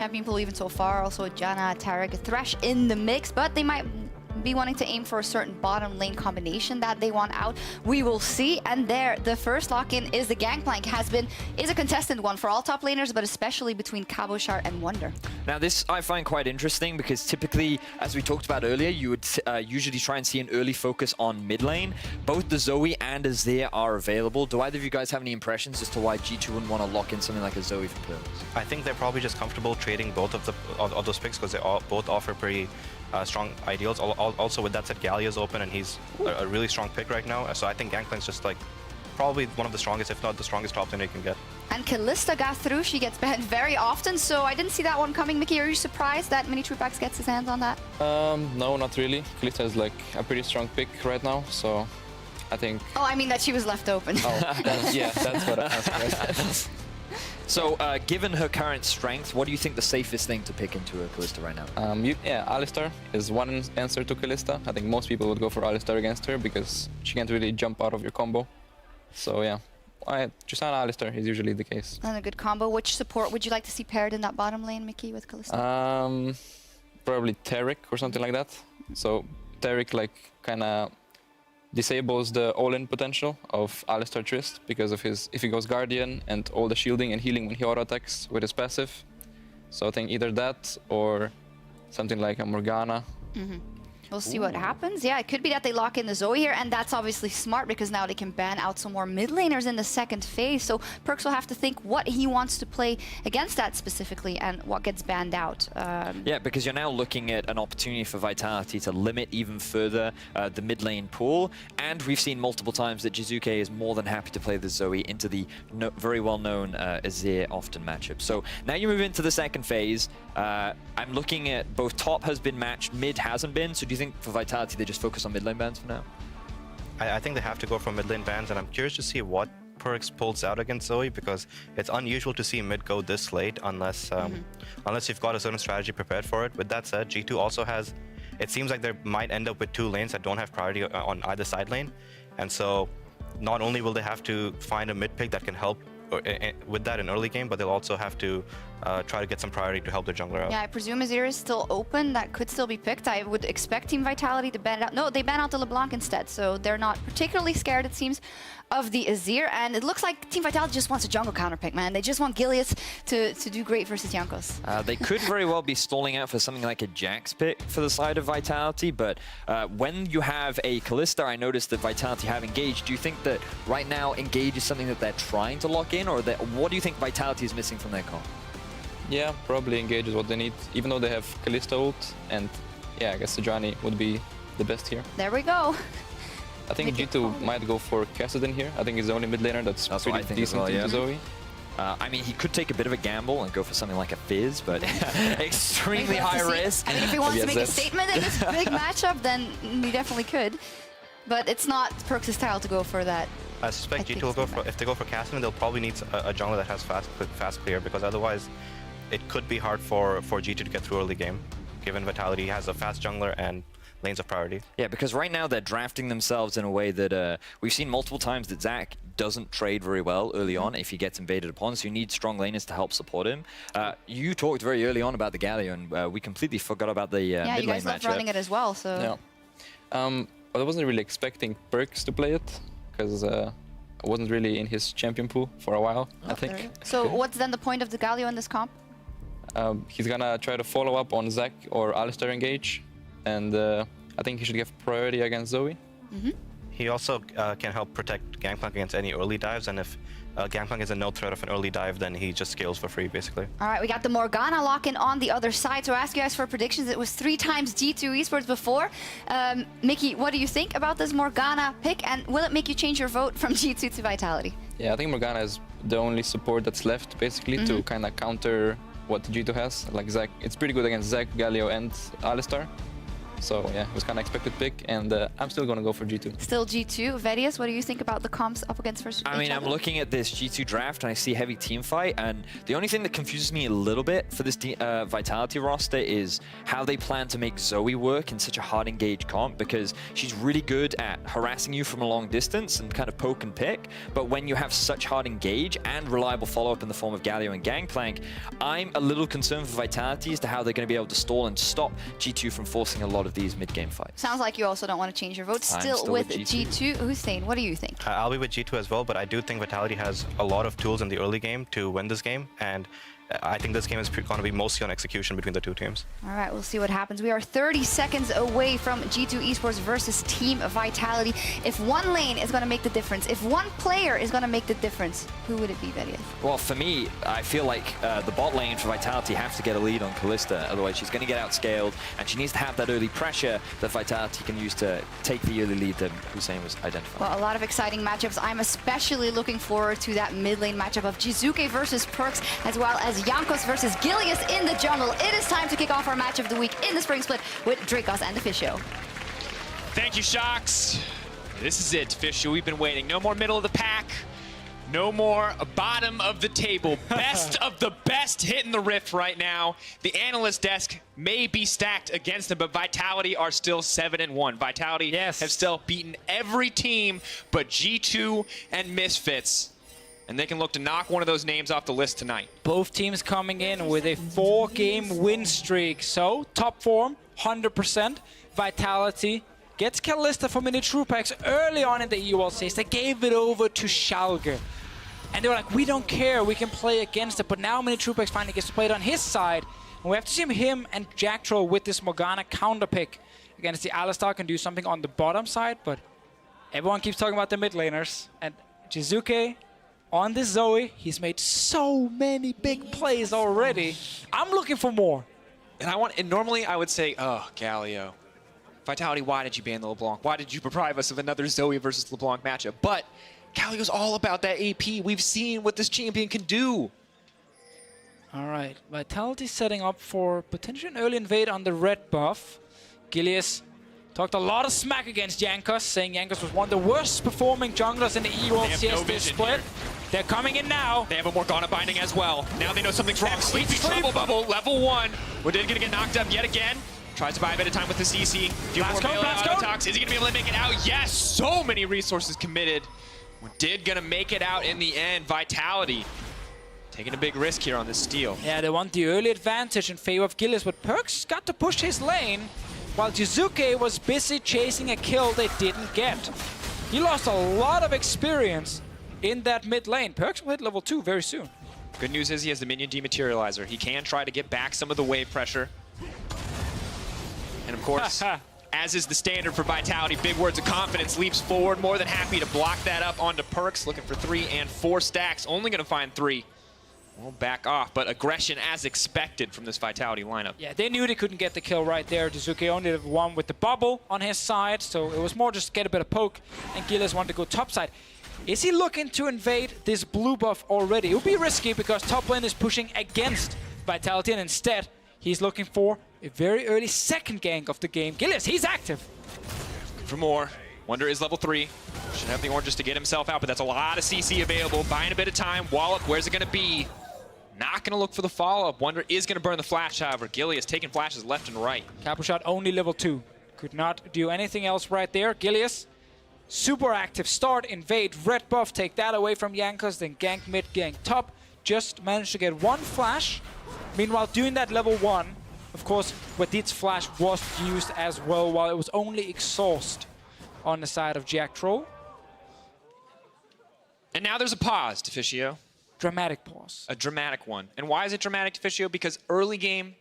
Champion pool even so far, also Janna, Tarek, Thresh in the mix, but they might be wanting to aim for a certain bottom lane combination that they want out. We will see. And there, the first lock-in is the Gangplank. Is a contested one for all top laners, but especially between Cabochard and Wunder. Now this I find quite interesting because typically, as we talked about earlier, you would usually try and see an early focus on mid lane. Both the Zoe and Azir are available. Do either of you guys have any impressions as to why G2 wouldn't want to lock in something like a Zoe for PerkZ? I think they're probably just comfortable trading both of those picks because they both offer pretty strong ideals. Also, with that said, Galio is open and he's a really strong pick right now. So I think Gangplank's just like probably one of the strongest, if not the strongest top laner you can get. And Kalista got through. She gets banned very often, so I didn't see that one coming. Mickey, are you surprised that Minitroupax gets his hands on that? No, not really. Kalista is like a pretty strong pick right now, so I think... Oh, I mean that she was left open. Oh, yeah, that's what I was. So, given her current strength, what do you think the safest thing to pick into a Kalista right now? Yeah, Alistar is one answer to Kalista. I think most people would go for Alistar against her because she can't really jump out of your combo. So yeah, Tristana Alistar is usually the case. And a good combo. Which support would you like to see paired in that bottom lane, Mickey, with Kalista? Probably Tarek or something like that. So Tarek like kind of disables the all-in potential of Alistar Trist because of his, if he goes Guardian and all the shielding and healing when he auto-attacks with his passive. So I think either that or something like a Morgana. We'll see what happens. Yeah, it could be that they lock in the Zoe here, and that's obviously smart because now they can ban out some more mid laners in the second phase. So PerkZ will have to think what he wants to play against that specifically and what gets banned out. Yeah, because you're now looking at an opportunity for Vitality to limit even further the mid lane pool. And we've seen multiple times that Jiizuke is more than happy to play the Zoe into the very well-known Azir often matchup. So now you move into the second phase. I'm looking at both top has been matched, mid hasn't been. So do you think for Vitality they just focus on mid lane bans for now? I think they have to go for mid lane bans, and I'm curious to see what PerkZ pulls out against Zoe because it's unusual to see mid go this late unless unless you've got a certain strategy prepared for it. With that said, G2 also has, it seems like they might end up with two lanes that don't have priority on either side lane, and so not only will they have to find a mid pick that can help with that in early game, but they'll also have to try to get some priority to help their jungler out. Yeah, I presume Azir is still open. That could still be picked. I would expect Team Vitality to ban it out. No, they ban out the LeBlanc instead, so they're not particularly scared, it seems, of the Azir. And it looks like Team Vitality just wants a jungle counter pick, man. They just want Gilius to do great versus Jankos. They could very well be stalling out for something like a Jax pick for the side of Vitality, but when you have a Kalista, I noticed that Vitality have Engage. Do you think that right now Engage is something that they're trying to lock in, or what do you think Vitality is missing from their comp? Yeah, probably Engage is what they need, even though they have Kalista ult, and yeah, I guess Sejuani would be the best here. There we go. I think G2 might go for Kassadin here. I think he's the only mid laner that's pretty decent into Zoe. I mean, he could take a bit of a gamble and go for something like a Fizz, but extremely high risk. I mean, if he wants to make a statement in this big matchup, then he definitely could. But it's not PerkZ's style to go for that. I suspect G2 will go for, if they go for Kassadin, they'll probably need a jungler that has fast clear, because otherwise it could be hard for G2 to get through early game, given Vitality has a fast jungler and lanes of priority. Yeah, because right now they're drafting themselves in a way that we've seen multiple times that Zach doesn't trade very well early on if he gets invaded upon, so you need strong laners to help support him. You talked very early on about the Galio, and we completely forgot about the mid lane matchup. Yeah, you guys love running it as well, so... Yeah. I wasn't really expecting PerkZ to play it, because I wasn't really in his champion pool for a while, I think. So what's then the point of the Galio in this comp? He's gonna try to follow up on Zac or Alistar Engage, and I think he should give priority against Zoe. He also can help protect Gangplank against any early dives, and if Gangplank is a no threat of an early dive, then he just scales for free, basically. All right, we got the Morgana lock-in on the other side. So I ask you guys for predictions. It was 3 times G2 eSports before. Mickey, what do you think about this Morgana pick, and will it make you change your vote from G2 to Vitality? Yeah, I think Morgana is the only support that's left, basically, to kind of counter what G2 has. Like Zac, it's pretty good against Zac, Galio, and Alistar. So yeah, it was kind of expected pick, and I'm still going to go for G2. Still G2. Vedius, what do you think about the comps up against versus I mean, I'm looking at this G2 draft and I see heavy team fight, and the only thing that confuses me a little bit for this Vitality roster is how they plan to make Zoe work in such a hard engage comp, because she's really good at harassing you from a long distance and kind of poke and pick, but when you have such hard engage and reliable follow-up in the form of Galio and Gangplank, I'm a little concerned for Vitality as to how they're going to be able to stall and stop G2 from forcing a lot of these mid-game fights. Sounds like you also don't want to change your vote. Still with G2. Hussein, what do you think? I'll be with G2 as well, but I do think Vitality has a lot of tools in the early game to win this game, and I think this game is going to be mostly on execution between the two teams. All right, we'll see what happens. We are 30 seconds away from G2 Esports versus Team Vitality. If one lane is going to make the difference, if one player is going to make the difference, who would it be, Vedius? Well, for me, I feel like the bot lane for Vitality have to get a lead on Kalista, otherwise she's going to get outscaled, and she needs to have that early pressure that Vitality can use to take the early lead that Hussein was identifying. Well, a lot of exciting matchups. I'm especially looking forward to that mid lane matchup of Jiizuke versus PerkZ, as well as Jankos versus Gilius in the jungle. It is time to kick off our match of the week in the Spring Split with Drakos and Deficio. Thank you, Shocks. This is it, Deficio. We've been waiting. No more middle of the pack. No more bottom of the table. Best of the best hitting the rift right now. The analyst desk may be stacked against them, but Vitality are still 7-1. Vitality have still beaten every team but G2 and Misfits. And they can look to knock one of those names off the list tonight. Both teams coming in with a 4-game win streak. So, top form, 100%. Vitality gets Kalista for Minitroupax early on in the EU LCS. They gave it over to Schalke. And they were like, we don't care, we can play against it. But now Minitroupax finally gets to play it on his side. And we have to see him and Jacktroll with this Morgana counter pick against the Alistar can do something on the bottom side. But everyone keeps talking about the mid laners. And Jiizuke on this Zoe, he's made so many big plays already. I'm looking for more. And normally I would say, oh, Galio. Vitality, why did you ban the LeBlanc? Why did you deprive us of another Zoe versus LeBlanc matchup? But Galio's all about that AP. We've seen what this champion can do. All right, Vitality setting up for potentially an early invade on the red buff. Gilius talked a lot of smack against Jankos, saying Jankos was one of the worst performing junglers in the EU LCS this split. They're coming in now. They have a Morgana binding as well. Now they know something's wrong. Sleepy Trouble Bubble, level 1. Wadid gonna get knocked up yet again. Tries to buy a bit of time with the CC. Few more melee auto-talks. Is he gonna be able to make it out? Yes! So many resources committed. Wadid gonna make it out in the end. Vitality taking a big risk here on this steal. Yeah, they want the early advantage in favor of Gilius, but PerkZ got to push his lane while Jiizuke was busy chasing a kill they didn't get. He lost a lot of experience in that mid lane. PerkZ will hit level 2 very soon. Good news is he has the minion dematerializer. He can try to get back some of the wave pressure. And of course, as is the standard for Vitality, big words of confidence, leaps forward, more than happy to block that up onto PerkZ, looking for 3 and 4 stacks, only gonna find 3. Won't back off, but aggression as expected from this Vitality lineup. Yeah, they knew they couldn't get the kill right there. Jiizuke only had one with the bubble on his side, so it was more just get a bit of poke, and Gilius wanted to go top side. Is he looking to invade this blue buff already? It would be risky because top lane is pushing against Vitality, and instead, he's looking for a very early second gank of the game. Gilius, he's active. For more. Wunder is level 3. Should have the oranges to get himself out, but that's a lot of CC available. Buying a bit of time. Wallop, where's it going to be? Not going to look for the follow-up. Wunder is going to burn the flash, however. Gilius taking flashes left and right. Cabochard only level 2. Could not do anything else right there. Gilius, super active. Start, invade, red buff. Take that away from Jankos. Then gank mid, gank top. Just managed to get one flash. Meanwhile, doing that level 1, of course, Wadid's flash was used as well, while it was only exhaust on the side of Jacktroll. And now there's a pause, Deficio. Dramatic pause. A dramatic one. And why is it dramatic, Deficio? Because early game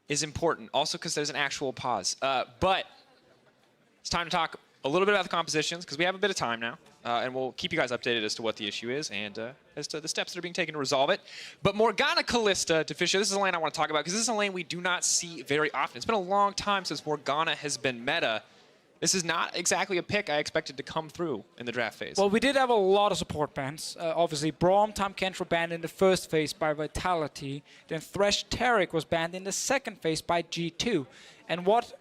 is important. Also because there's an actual pause. But it's time to talk a little bit about the compositions, because we have a bit of time now. And we'll keep you guys updated as to what the issue is and as to the steps that are being taken to resolve it. But Morgana Kalista, Deficio, this is a lane I want to talk about, because this is a lane we do not see very often. It's been a long time since Morgana has been meta. This is not exactly a pick I expected to come through in the draft phase. Well, we did have a lot of support bans. Obviously, Braum, Tom Kench were banned in the first phase by Vitality. Then Thresh Taric was banned in the second phase by G2. And what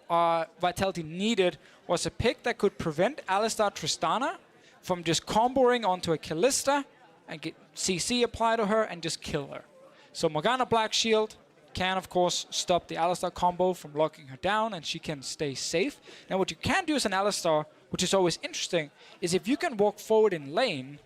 Vitality needed was a pick that could prevent Alistar Tristana from just comboing onto a Kalista and get CC applied to her and just kill her. So Morgana Black Shield can, of course, stop the Alistar combo from locking her down, and she can stay safe. Now, what you can do as an Alistar, which is always interesting, is if you can walk forward in lane,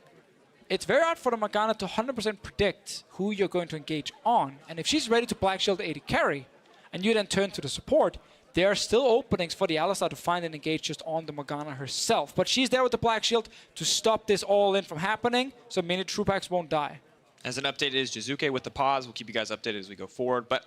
it's very hard for the Morgana to 100% predict who you're going to engage on. And if she's ready to Black Shield AD carry, and you then turn to the support, there are still openings for the Alistar to find and engage just on the Morgana herself. But she's there with the Black Shield to stop this all-in from happening, so Minitroupax won't die. As an update is Jiizuke with the pause. We'll keep you guys updated as we go forward. But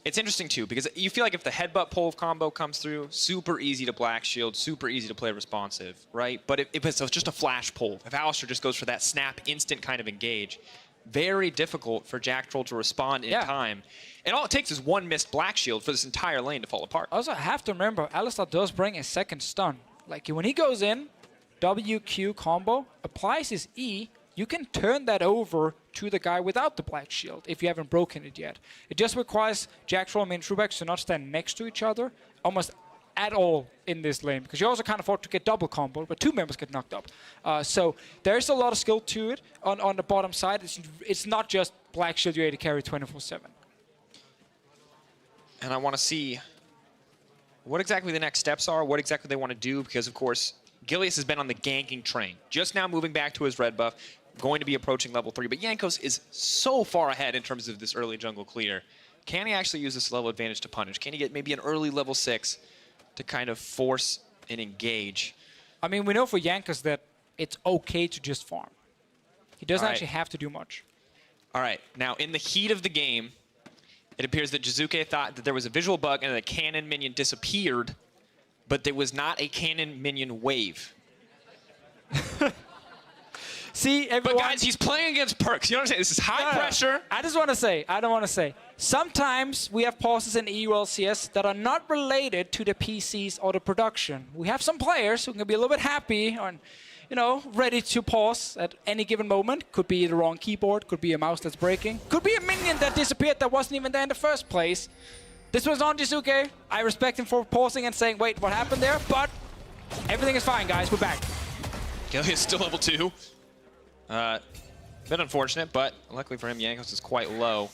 it's interesting, too, because you feel like if the headbutt pull combo comes through, super easy to Black Shield, super easy to play responsive, right? But if it's just a flash pull, if Alistar just goes for that snap, instant kind of engage, very difficult for Jacktroll to respond in time. And all it takes is one missed Black Shield for this entire lane to fall apart. Also, I have to remember, Alistar does bring a second stun. Like, when he goes in, WQ combo, applies his E, you can turn that over to the guy without the Black Shield if you haven't broken it yet. It just requires Jacktroll and Minitroupax to not stand next to each other almost at all in this lane, because you also can't afford to get double combo, but two members get knocked up. So there's a lot of skill to it on the bottom side. It's not just Black Shield you AD carry 24/7. And I want to see what exactly the next steps are, what exactly they want to do, because, of course, Gilius has been on the ganking train, just now moving back to his red buff, going to be approaching level 3. But Jankos is so far ahead in terms of this early jungle clear. Can he actually use this level advantage to punish? Can he get maybe an early level 6 to kind of force and engage? I mean, we know for Jankos that it's okay to just farm. He doesn't actually have to do much. All right, now in the heat of the game, it appears that Jiizuke thought that there was a visual bug and that a cannon minion disappeared, but there was not a cannon minion wave. See, everyone. But guys, he's playing against PerkZ. You know what I'm saying? This is high pressure. I just want to say, sometimes we have pauses in EU LCS that are not related to the PCs or the production. We have some players who can be a little bit happy and, you know, ready to pause at any given moment. Could be the wrong keyboard, could be a mouse that's breaking, could be a minion that disappeared that wasn't even there in the first place. This was on Jiizuke. I respect him for pausing and saying, wait, what happened there? But everything is fine, guys. We're back. Gilius is still level 2. Bit unfortunate, but luckily for him, Jankos is quite low.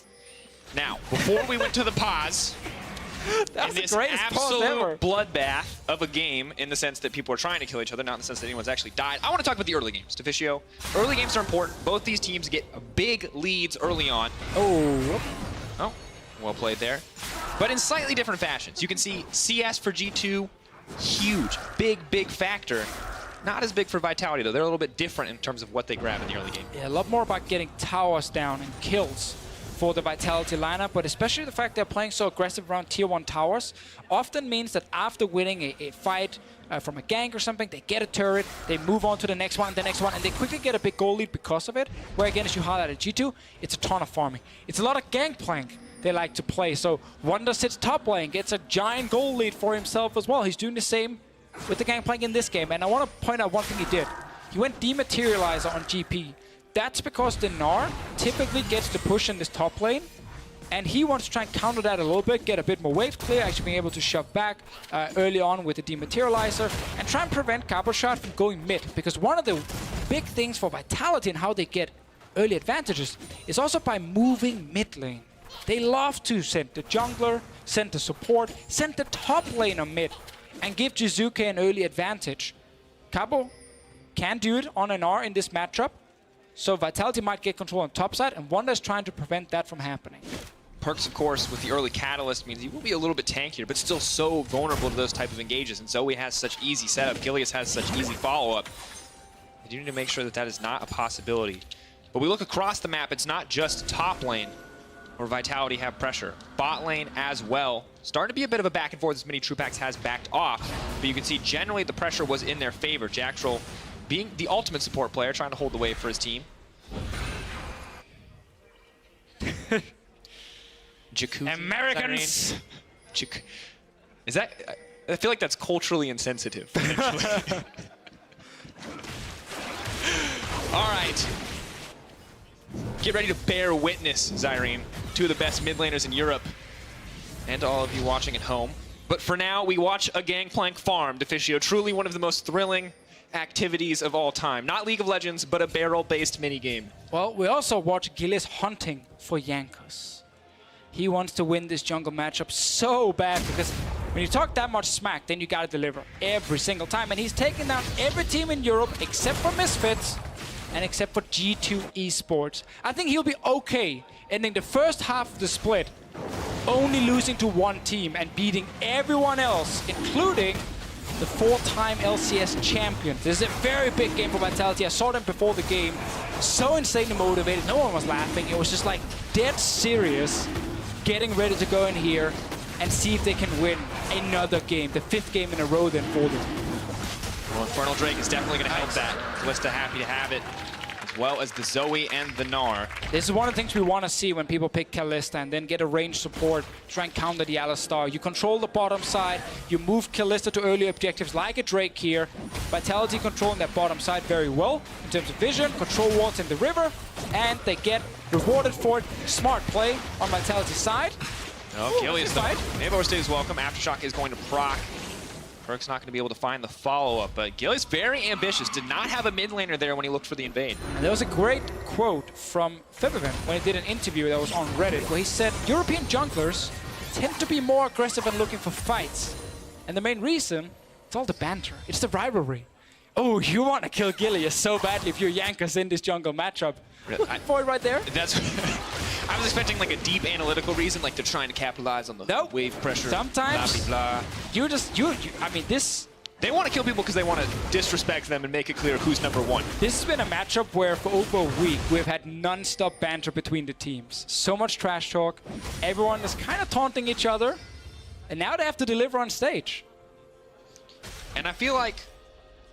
Now, before we went to the pause, That was in this the greatest pause ever. absolute bloodbath of a game, in the sense that people are trying to kill each other, not in the sense that anyone's actually died. I want to talk about the early games, Deficio. Early games are important. Both these teams get big leads early on. Oh, Well played there. But in slightly different fashions. You can see CS for G2, huge, big factor. Not as big for Vitality, though. They're a little bit different in terms of what they grab in the early game. yeah, a lot more about getting towers down and kills for the Vitality lineup, but especially the fact they're playing so aggressive around tier 1 towers often means that after winning a fight from a gank or something, they get a turret, they move on to the next one, and they quickly get a big goal lead because of it. Where again, as you highlighted, G2, it's a ton of farming. It's a lot of Gangplank they like to play. So Wunder sits top lane, gets a giant goal lead for himself as well. He's doing the same with the Gangplank in this game. And I want to point out one thing he did. He went Dematerializer on GP. That's because the Gnar typically gets the push in this top lane, and he wants to try and counter that a little bit, get a bit more wave clear, actually being able to shove back early on with the Dematerializer, and try and prevent Cabochard from going mid. Because one of the big things for Vitality and how they get early advantages is also by moving mid lane. They love to send the jungler, send the support, send the top laner mid, and give Jiizuke an early advantage. Cabo can do it on an Gnar in this matchup, so Vitality might get control on top side, and Wunder is trying to prevent that from happening. PerkZ, of course, with the early catalyst means he will be a little bit tankier, but still so vulnerable to those type of engages. And Zoe has such easy setup. Gilius has such easy follow-up. You do need to make sure that that is not a possibility. But we look across the map, it's not just top lane where Vitality have pressure. Bot lane as well. Starting to be a bit of a back and forth as Minitroupax has backed off. But you can see generally the pressure was in their favor. Jacktroll being the ultimate support player, trying to hold the wave for his team. Jacuzzi. Americans! Is that... I feel like that's culturally insensitive. All right. Get ready to bear witness, Zyrene. Two of the best mid laners in Europe. And to all of you watching at home. But for now, we watch a Gangplank farm, Deficio. Truly one of the most thrilling activities of all time. Not League of Legends, but a barrel-based minigame. Well, we also watch Gilius hunting for Jankos. He wants to win this jungle matchup so bad because when you talk that much smack, then you gotta deliver every single time. And he's taken down every team in Europe except for Misfits and except for G2 eSports. I think he'll be okay ending the first half of the split, only losing to one team and beating everyone else, including the 4-time LCS champion. This is a very big game for Vitality. I saw them before the game. So insanely motivated. No one was laughing. It was just like dead serious, getting ready to go in here and see if they can win another game. The 5th game in a row then for them. Well, Infernal Drake is definitely going to help that. Kalista happy to have it, as well as the Zoe and the Gnar. This is one of the things we want to see when people pick Kalista and then get a range support, try and counter the Alistar. You control the bottom side, you move Kalista to early objectives like a Drake here. Vitality controlling that bottom side very well in terms of vision, control wards in the river, and they get rewarded for it. Smart play on Vitality's side. Oh, Gilius though. Evo stays welcome. Aftershock is going to proc. PerkZ not going to be able to find the follow-up, but Gilius very ambitious. Did not have a mid laner there when he looked for the invade. And there was a great quote from Febiven when he did an interview that was on Reddit where he said, European junglers tend to be more aggressive and looking for fights. And the main reason, it's all the banter. It's the rivalry. Oh, you want to kill Gilius so badly if you're Jankos in this jungle matchup. For it right there. That's I was expecting like a deep analytical reason, like they're trying to capitalize on the wave pressure. Sometimes blah, blah, blah. I mean, this. They want to kill people because they want to disrespect them and make it clear who's #1. This has been a matchup where for over a week we've had non-stop banter between the teams. So much trash talk. Everyone is kind of taunting each other, and now they have to deliver on stage. And I feel like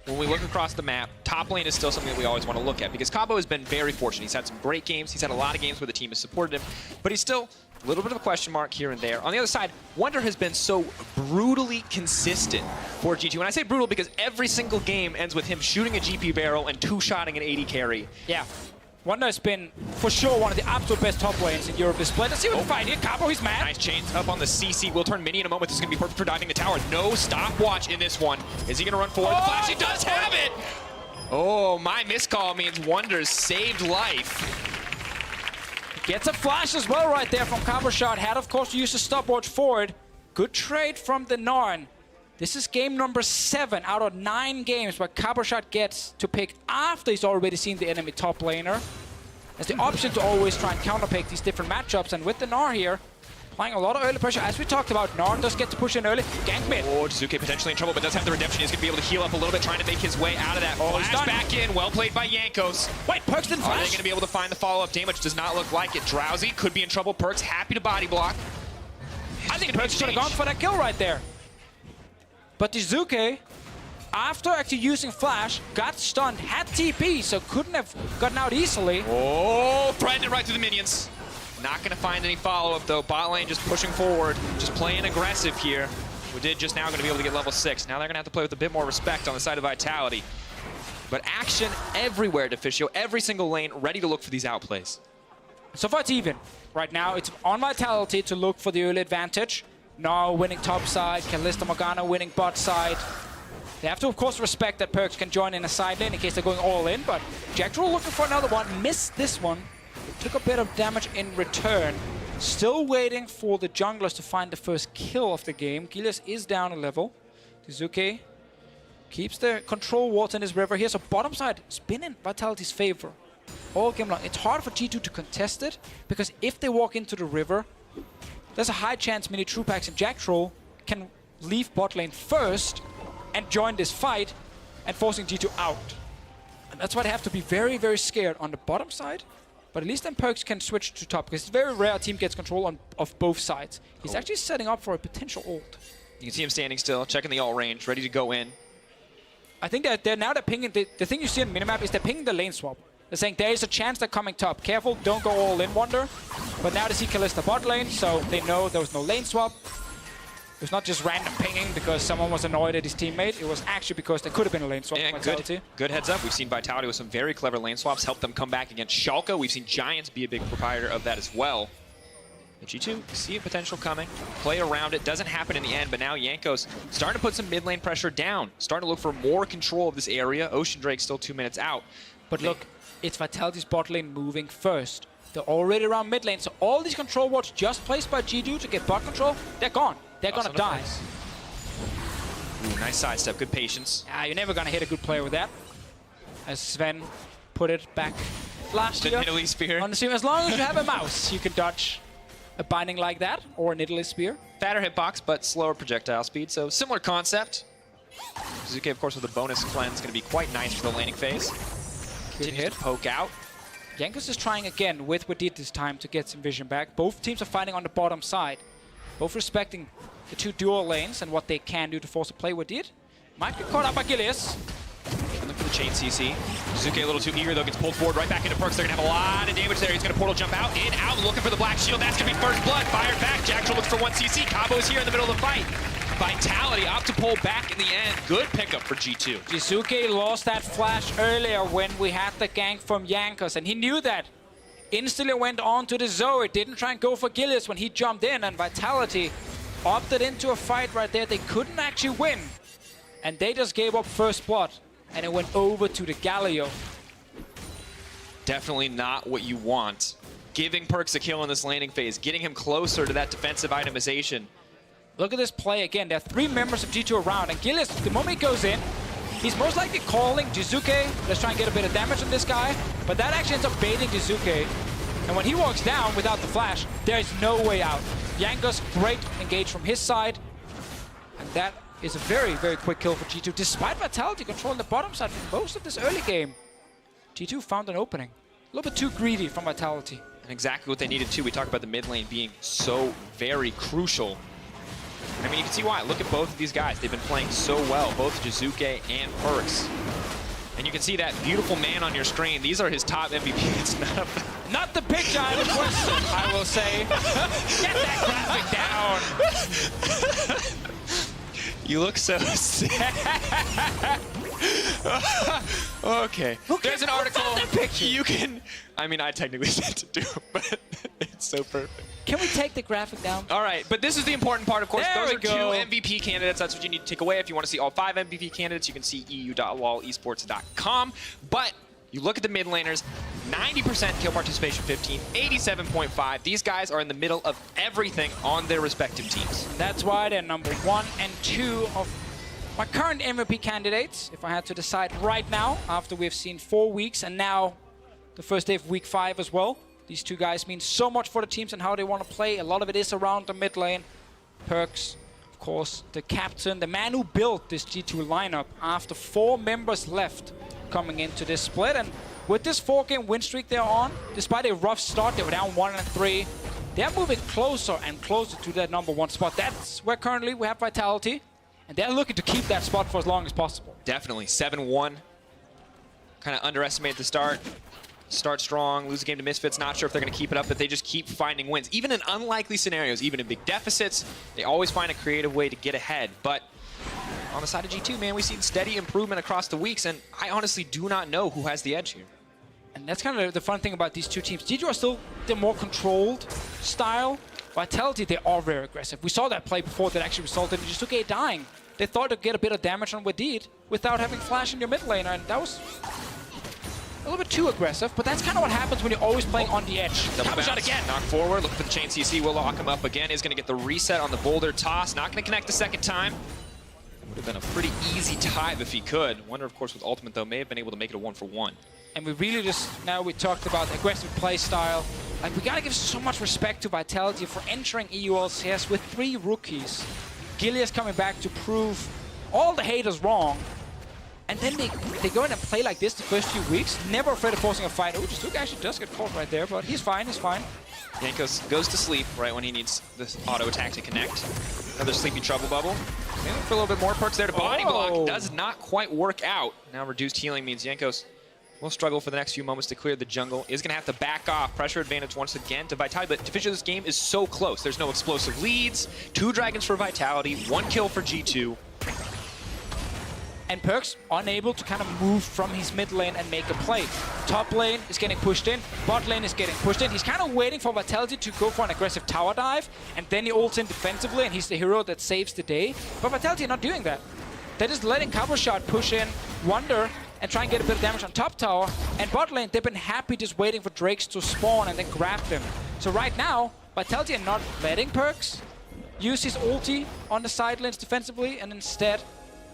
when we look across the map, top lane is still something that we always want to look at because Cabo has been very fortunate. He's had some great games. He's had a lot of games where the team has supported him, but he's still a little bit of a question mark here and there. On the other side, Wunder has been so brutally consistent for G2. And I say brutal because every single game ends with him shooting a GP barrel and two-shotting an AD carry. Yeah. Wunder has been, for sure, one of the absolute best top lanes in Europe this play. Let's see what we find here. Cabo, he's mad. Nice chains up on the CC. Will turn mini in a moment. This is going to be perfect for diving the tower. No stopwatch in this one. Is he going to run forward? The flash, he does have it! Oh, my miscall means Wunder's saved life. Gets a flash as well right there from Cabochard. Had, of course, to use the stopwatch forward. Good trade from the Gnar. This is game number 7 out of 9 games where Cabochard gets to pick after he's already seen the enemy top laner. Has the option to always try and counterpick these different matchups. And with the Gnar here, applying a lot of early pressure. As we talked about, Gnar does get to push in early. Gank mid. Oh, Jiizuke potentially in trouble, but does have the redemption. He's going to be able to heal up a little bit, trying to make his way out of that. Oh, flash back in. Well played by Jankos. Wait, PerkZ didn't flash? Are they going to be able to find the follow-up damage? Does not look like it. Drowsy could be in trouble. PerkZ happy to body block. I think PerkZ should have gone for that kill right there. But Jiizuke, after actually using flash, got stunned, had TP, so couldn't have gotten out easily. Oh, threatened it right through the minions. Not going to find any follow-up, though. Bot lane just pushing forward, just playing aggressive here. Wadid just now going to be able to get level 6. Now they're going to have to play with a bit more respect on the side of Vitality. But action everywhere, Deficio. Every single lane ready to look for these outplays. So far it's even. Right now it's on Vitality to look for the early advantage. Gnar winning top side, Kalista Morgana winning bot side. They have to, of course, respect that PerkZ can join in a side lane in case they're going all in, but Jacktroll looking for another one, missed this one. Took a bit of damage in return. Still waiting for the junglers to find the first kill of the game. Gilius is down a level. Jiizuke keeps the control wards in his river here, so bottom side has been in Vitality's favor all game long. It's hard for G2 to contest it, because if they walk into the river, there's a high chance Minitroupax and Jacktroll can leave bot lane first and join this fight and forcing G2 out. And that's why they have to be very, very scared on the bottom side. But at least then PerkZ can switch to top, because it's very rare a team gets control of both sides. He's actually setting up for a potential ult. You can see him standing still, checking the ult range, ready to go in. I think that they're pinging, the thing you see on the minimap is they're pinging the lane swap. They're saying there is a chance they're coming top. Careful, don't go all in, Wunder. But now they see Kalista bot lane, so they know there was no lane swap. It was not just random pinging because someone was annoyed at his teammate. It was actually because there could have been a lane swap. And Vitality. good heads up. We've seen Vitality with some very clever lane swaps help them come back against Schalke. We've seen Giants be a big proprietor of that as well. But G2 see a potential coming, play around it. Doesn't happen in the end, but now Jankos starting to put some mid lane pressure down, starting to look for more control of this area. Ocean Drake still 2 minutes out. But look, it's Vitality's bot lane moving first. They're already around mid lane, so all these control wards just placed by G2 to get bot control, they're gone. They're gonna die. Ooh, nice sidestep, good patience. You're never gonna hit a good player with that. As Sven put it back last year. Italy spear. On the stream, as long as you have a mouse, you can dodge a binding like that or an Italy spear. Fatter hitbox, but slower projectile speed, so similar concept. Jiizuke, of course, with a bonus cleanse, going to be quite nice for the laning phase. Continues to poke out. Jankos is trying again with Wadid this time to get some vision back. Both teams are fighting on the bottom side. Both respecting the two dual lanes and what they can do to force a play Wadid. Might get caught up by Gilius. Look for the chain CC. Jiizuke a little too eager, though, gets pulled forward right back into PerkZ. They're going to have a lot of damage there. He's going to portal jump out, in, out, looking for the black shield. That's going to be first blood. Fired back. Jacktroll looks for 1 CC. Cabo's here in the middle of the fight. Vitality up to pull back in the end. Good pickup for G2. Jiizuke lost that flash earlier when we had the gank from Jankos, and he knew that. Instantly went on to the Zoe. Didn't try and go for Gilius when he jumped in, and Vitality opted into a fight right there. They couldn't actually win, and they just gave up first blood, and it went over to the Galio. Definitely not what you want. Giving PerkZ a kill in this laning phase, getting him closer to that defensive itemization. Look at this play again. There are 3 members of G2 around, and Gilius, the moment he goes in, he's most likely calling Jiizuke. Let's try and get a bit of damage on this guy. But that actually ends up baiting Jiizuke. And when he walks down without the flash, there is no way out. Jankos, great engage from his side. And that is a very, very quick kill for G2. Despite Vitality controlling the bottom side for most of this early game, G2 found an opening. A little bit too greedy from Vitality. And exactly what they needed too. We talked about the mid lane being so very crucial. I mean, you can see why. Look at both of these guys. They've been playing so well, both Jiizuke and PerkZ. And you can see that beautiful man on your screen. These are his top MVPs. Not the picture I requested, I will say. Get that graphic down. You look so sad. Okay. There's an article. You can... I mean, I technically said to do it, but it's so perfect. Can we take the graphic down? All right, but this is the important part, of course. There Those we are go. 2 MVP candidates. That's what you need to take away. If you want to see all 5 MVP candidates, you can see eu.lolesports.com. But you look at the mid laners, 90% kill participation 15, 87.5. These guys are in the middle of everything on their respective teams. That's why they're number 1 and 2 of my current MVP candidates. If I had to decide right now, after we've seen 4 weeks and now the first day of week 5 as well. These 2 guys mean so much for the teams and how they want to play. A lot of it is around the mid lane. PerkZ, of course, the captain, the man who built this G2 lineup after 4 members left coming into this split. And with this 4-game win streak they're on, despite a rough start, they were down 1 and 3. They're moving closer and closer to that number 1 spot. That's where currently we have Vitality. And they're looking to keep that spot for as long as possible. Definitely. 7-1. Kind of underestimated the start. Start strong, lose a game to Misfits. Not sure if they're going to keep it up, but they just keep finding wins. Even in unlikely scenarios, even in big deficits, they always find a creative way to get ahead. But on the side of G2, man, we've seen steady improvement across the weeks, and I honestly do not know who has the edge here. And that's kind of the fun thing about these 2 teams. G2 are still the more controlled style. Vitality, they are very aggressive. We saw that play before that actually resulted in Jiizuke dying. They thought they'd get a bit of damage on Wadid without having flash in your mid laner, and that was a little bit too aggressive, but that's kind of what happens when you're always playing on the edge. Cabochard again. Knock forward, look for the chain CC, will lock him up again. Is going to get the reset on the boulder toss. Not going to connect the second time. Would have been a pretty easy dive if he could. Wunder, of course, with ultimate, though, may have been able to make it a 1-for-1. And we really just, now we talked about the aggressive play style. Like, we got to give so much respect to Vitality for entering EU LCS with 3 rookies. Gilius coming back to prove all the haters wrong. And then they go in and play like this the first few weeks, never afraid of forcing a fight. Oh, Jiizuke actually does get caught right there, but he's fine, he's fine. Jankos goes to sleep right when he needs this auto attack to connect. Another sleepy trouble bubble. Maybe for a little bit more. PerkZ there to body block. Does not quite work out. Now reduced healing means Jankos will struggle for the next few moments to clear the jungle. Is going to have to back off. Pressure advantage once again to Vitality, but Deficio, this game is so close. There's no explosive leads. 2 dragons for Vitality, 1 kill for G2. And PerkZ unable to kind of move from his mid lane and make a play. Top lane is getting pushed in, bot lane is getting pushed in. He's kind of waiting for Vitality to go for an aggressive tower dive, and then he ults in defensively, and he's the hero that saves the day. But Vitality are not doing that. They're just letting Cabochard push in Wunder and try and get a bit of damage on top tower. And bot lane, they've been happy just waiting for Drakes to spawn and then grab them. So right now, Vitality are not letting PerkZ use his ulti on the side lanes defensively, and instead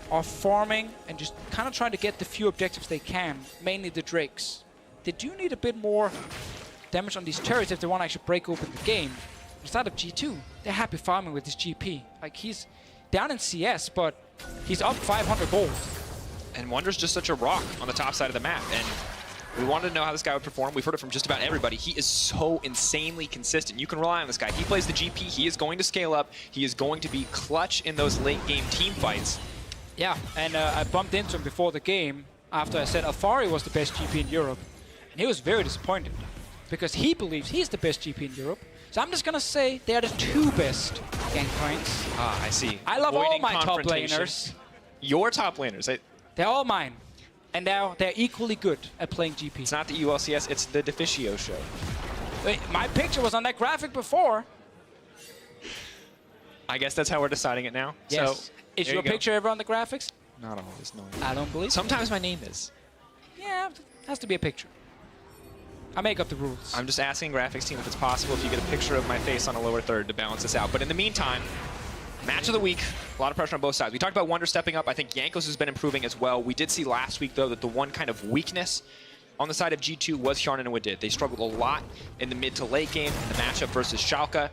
are farming and just kind of trying to get the few objectives they can, mainly the Drakes. They do need a bit more damage on these turrets if they want to actually break open the game. Instead of G2, they're happy farming with his GP. Like, he's down in CS, but he's up 500 gold. And Wunder's just such a rock on the top side of the map. And we wanted to know how this guy would perform. We've heard it from just about everybody. He is so insanely consistent. You can rely on this guy. He plays the GP. He is going to scale up. He is going to be clutch in those late game team fights. Yeah, and I bumped into him before the game after I said Alfari was the best GP in Europe. And he was very disappointed because he believes he's the best GP in Europe. So I'm just going to say they are the 2 best Gangplanks. Ah, I see. I love all Avoiding my top confrontation. laners. Your top laners. They're all mine. And now they're equally good at playing GP. It's not the EU LCS, it's the Deficio show. Wait, my picture was on that graphic before. I guess that's how we're deciding it now. Yes. So, Is there your you go. picture ever on the graphics? Not always, no. I don't believe so. Sometimes my name is. Yeah, it has to be a picture. I make up the rules. I'm just asking graphics team if it's possible if you get a picture of my face on a lower third to balance this out. But in the meantime, match of the week, a lot of pressure on both sides. We talked about Wunder stepping up. I think Jankos has been improving as well. We did see last week, though, that the one kind of weakness on the side of G2 was Hjärnan and Wadid. They struggled a lot in the mid to late game in the matchup versus Schalke.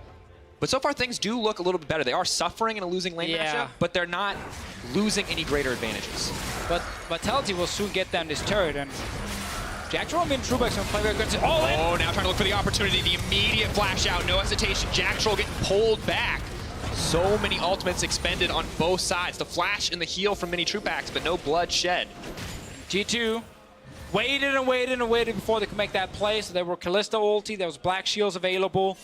But so far, things do look a little bit better. They are suffering in a losing lane matchup, but they're not losing any greater advantages. But Vitality will soon get down this turret, and Jacktroll and Minitroupax will play very good. Oh, now trying to look for the opportunity. The immediate flash out, no hesitation. Jacktroll getting pulled back. So many ultimates expended on both sides. The flash and the heal from Minitroupax, but no blood shed. G2 waited and waited and waited before they could make that play. So there were Kalista ulti, there was Black Shields available.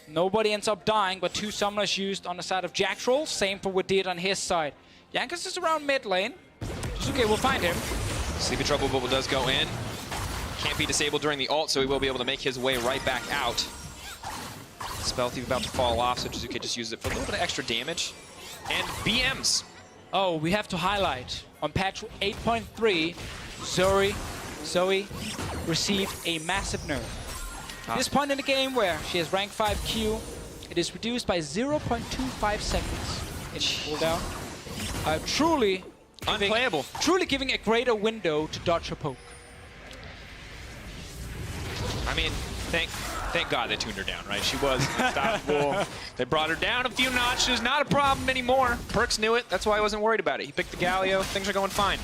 Nobody ends up dying, but 2 summoners used on the side of Jacktroll. Same for Wadid on his side. Jankos is around mid lane. Jiizuke will find him. Sleepy Trouble Bubble does go in. Can't be disabled during the ult, so he will be able to make his way right back out. Spell Thief about to fall off, so Jiizuke just uses it for a little bit of extra damage. And BMs. Oh, we have to highlight. On patch 8.3, Zoe received a massive nerf. At this point in the game where she has rank 5 Q, it is reduced by 0.25 seconds in cooldown. Truly Unplayable. Truly giving a greater window to dodge her poke. I mean, thank God they tuned her down, right? She was unstoppable. They brought her down a few notches. Not a problem anymore. PerkZ knew it. That's why I wasn't worried about it. He picked the Galio. Things are going fine.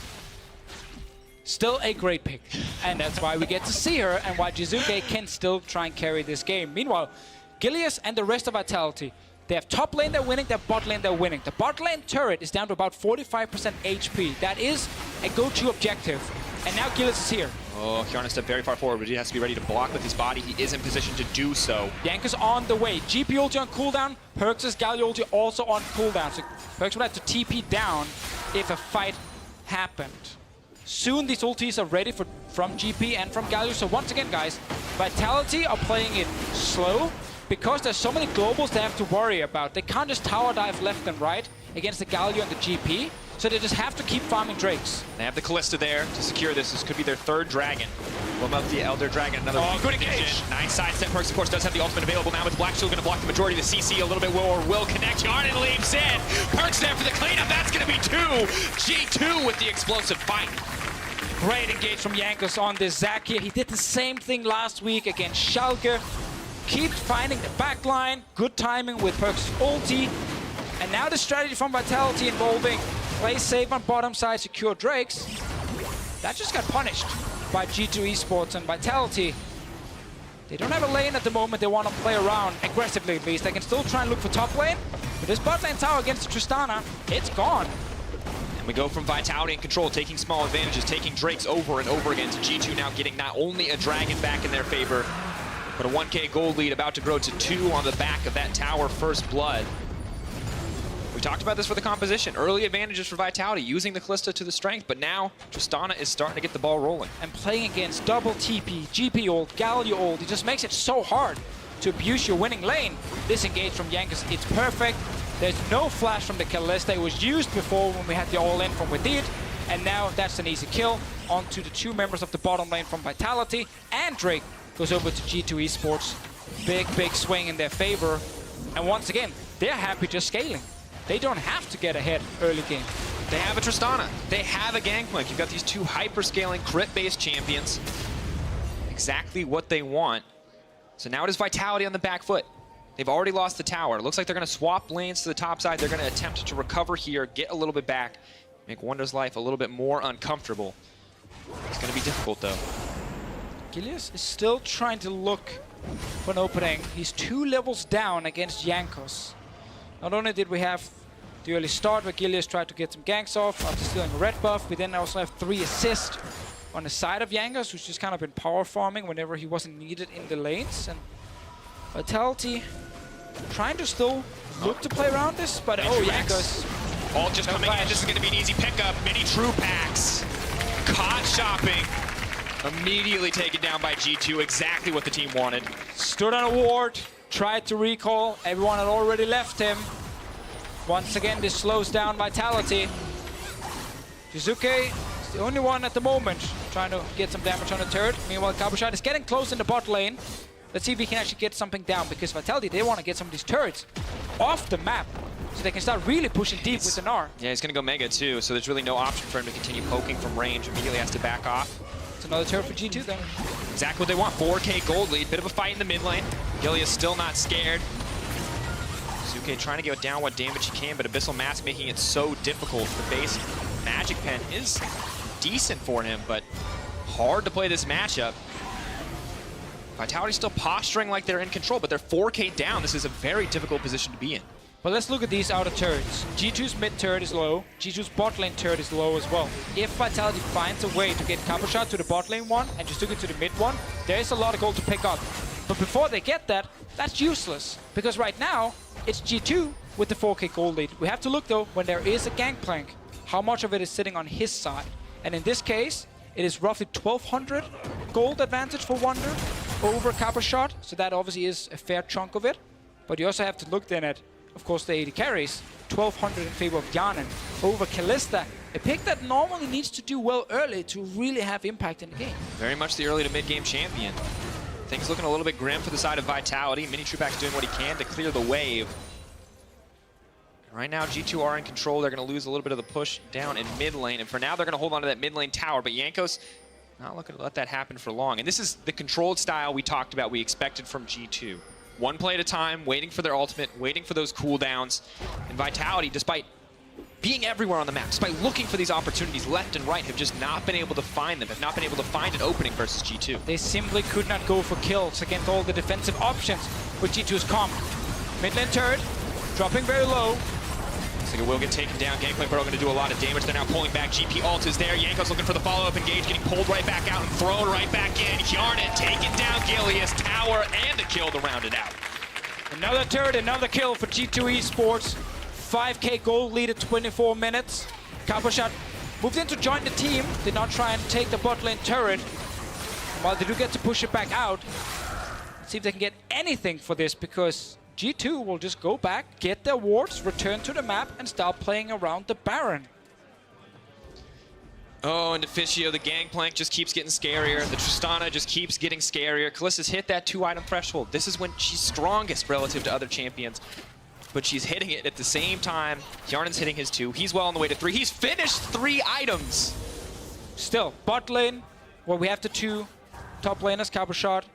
Still a great pick. And that's why we get to see her and why Jiizuke can still try and carry this game. Meanwhile, Gilius and the rest of Vitality, they have top lane they're winning, their bot lane they're winning. The bot lane turret is down to about 45% HP. That is a go-to objective. And now Gilius is here. Oh, Hjärnan stepped very far forward, but he has to be ready to block with his body. He is in position to do so. Jankos on the way. GP ulti on cooldown. PerkZ's Galio ulti also on cooldown. So PerkZ would have to TP down if a fight happened. Soon these ultis are ready from GP and from Galio. So once again, guys, Vitality are playing it slow because there's so many globals they have to worry about. They can't just tower dive left and right against the Galio and the GP. So they just have to keep farming Drakes. They have the Kalista there to secure this. This could be their third dragon. What about the Elder Dragon? Another good engage. Nice sidestep. PerkZ, of course, does have the ultimate available now with Black Shield going to block the majority of the CC a little bit more. Will connect. Hjärnan leaves in. PerkZ there for the cleanup. That's going to be 2. G2 with the explosive fight. Great engage from Jankos on this Zac here. He did the same thing last week against Schalke. Keeps finding the backline. Good timing with PerkZ ulti. And now the strategy from Vitality involving play safe on bottom side, secure Drakes. That just got punished by G2 eSports and Vitality. They don't have a lane at the moment. They want to play around aggressively at least. They can still try and look for top lane. But this bot lane tower against Tristana, it's gone. And we go from Vitality and Control, taking small advantages, taking Drakes over and over again to G2 now getting not only a Dragon back in their favor, but a 1k gold lead about to grow to 2 on the back of that tower first blood. We talked about this for the composition. Early advantages for Vitality, using the Kalista to the strength, but now Tristana is starting to get the ball rolling. And playing against double TP, GP ult, Galio ult, it just makes it so hard to abuse your winning lane. This engage from Jankos, it's perfect. There's no flash from the Kalista. It was used before when we had the all-in from Wadid, and now that's an easy kill onto the 2 members of the bottom lane from Vitality, and Drake goes over to G2 eSports. Big swing in their favor. And once again, they're happy just scaling. They don't have to get ahead early game. They have a Tristana. They have a Gangplank. You've got these 2 hyper-scaling, crit-based champions. Exactly what they want. So now it is Vitality on the back foot. They've already lost the tower. It looks like they're going to swap lanes to the top side. They're going to attempt to recover here, get a little bit back, make Wunder's life a little bit more uncomfortable. It's going to be difficult, though. Gilius is still trying to look for an opening. He's 2 levels down against Jankos. Not only did we have the early start where Gilius tried to get some ganks off after stealing a red buff, we then also have 3 assists on the side of Jankos, who's just kind of been power farming whenever he wasn't needed in the lanes. And Vitality trying to still look to play around this, but Jankos. All just coming in. This is going to be an easy pickup. Minitroupax caught shopping. Immediately taken down by G2. Exactly what the team wanted. Stood on a ward, tried to recall. Everyone had already left him. Once again, this slows down Vitality. Jiizuke is the only one at the moment trying to get some damage on the turret. Meanwhile, Cabochard is getting close in the bot lane. Let's see if he can actually get something down, because Vitality, they want to get some of these turrets off the map so they can start really pushing deep with the Gnar. Yeah, he's going to go Mega too, so there's really no option for him to continue poking from range. Immediately has to back off. It's another turret for G2 then. Exactly what they want. 4k gold lead. Bit of a fight in the mid lane. Gilius still not scared. Jiizuke trying to get down what damage he can, but Abyssal Mask making it so difficult. The base Magic Pen is decent for him, but hard to play this matchup. Vitality still posturing like they're in control, but they're 4k down. This is a very difficult position to be in. But let's look at these outer turrets. G2's mid turret is low. G2's bot lane turret is low as well. If Vitality finds a way to get Cabochard to the bot lane one and Jiizuke to the mid one, there is a lot of gold to pick up. But before they get that, that's useless. Because right now, it's G2 with the 4k gold lead. We have to look though, when there is a Gangplank, how much of it is sitting on his side. And in this case, it is roughly 1200 gold advantage for Wunder over Cabochard. So that obviously is a fair chunk of it. But you also have to look then at, of course, the AD carries. 1200 in favor of Hjärnan over Kalista. A pick that normally needs to do well early to really have impact in the game. Very much the early to mid-game champion. Things looking a little bit grim for the side of Vitality. Minitroupax doing what he can to clear the wave. Right now, G2 are in control. They're going to lose a little bit of the push down in mid lane. And for now, they're going to hold on to that mid lane tower. But Jankos not looking to let that happen for long. And this is the controlled style we talked about, we expected from G2. One play at a time, waiting for their ultimate, waiting for those cooldowns. And Vitality, despite being everywhere on the map, despite looking for these opportunities left and right, have just not been able to find them, have not been able to find an opening versus G2. They simply could not go for kills against all the defensive options with G2's comp. Mid lane turret, dropping very low. Looks like it will get taken down. Gangplank are going to do a lot of damage. They're now pulling back. GP ult is there. Jankos looking for the follow-up engage, getting pulled right back out and thrown right back in. Hjärnan taking down Gilius, tower, and a kill to round it out. Another turret, another kill for G2 eSports. 5k gold lead at 24 minutes. Cabochard moved in to join the team, did not try and take the bot lane turret. While they do get to push it back out, let's see if they can get anything for this, because G2 will just go back, get their wards, return to the map, and start playing around the Baron. Oh, and Deficio, the Gangplank just keeps getting scarier. The Tristana just keeps getting scarier. Kalista's hit that 2-item threshold. This is when she's strongest relative to other champions. But she's hitting it at the same time. Hjärnan's hitting his 2. He's well on the way to 3. He's finished 3 items. Still, bot lane, where we have the 2 top laners, Cabochard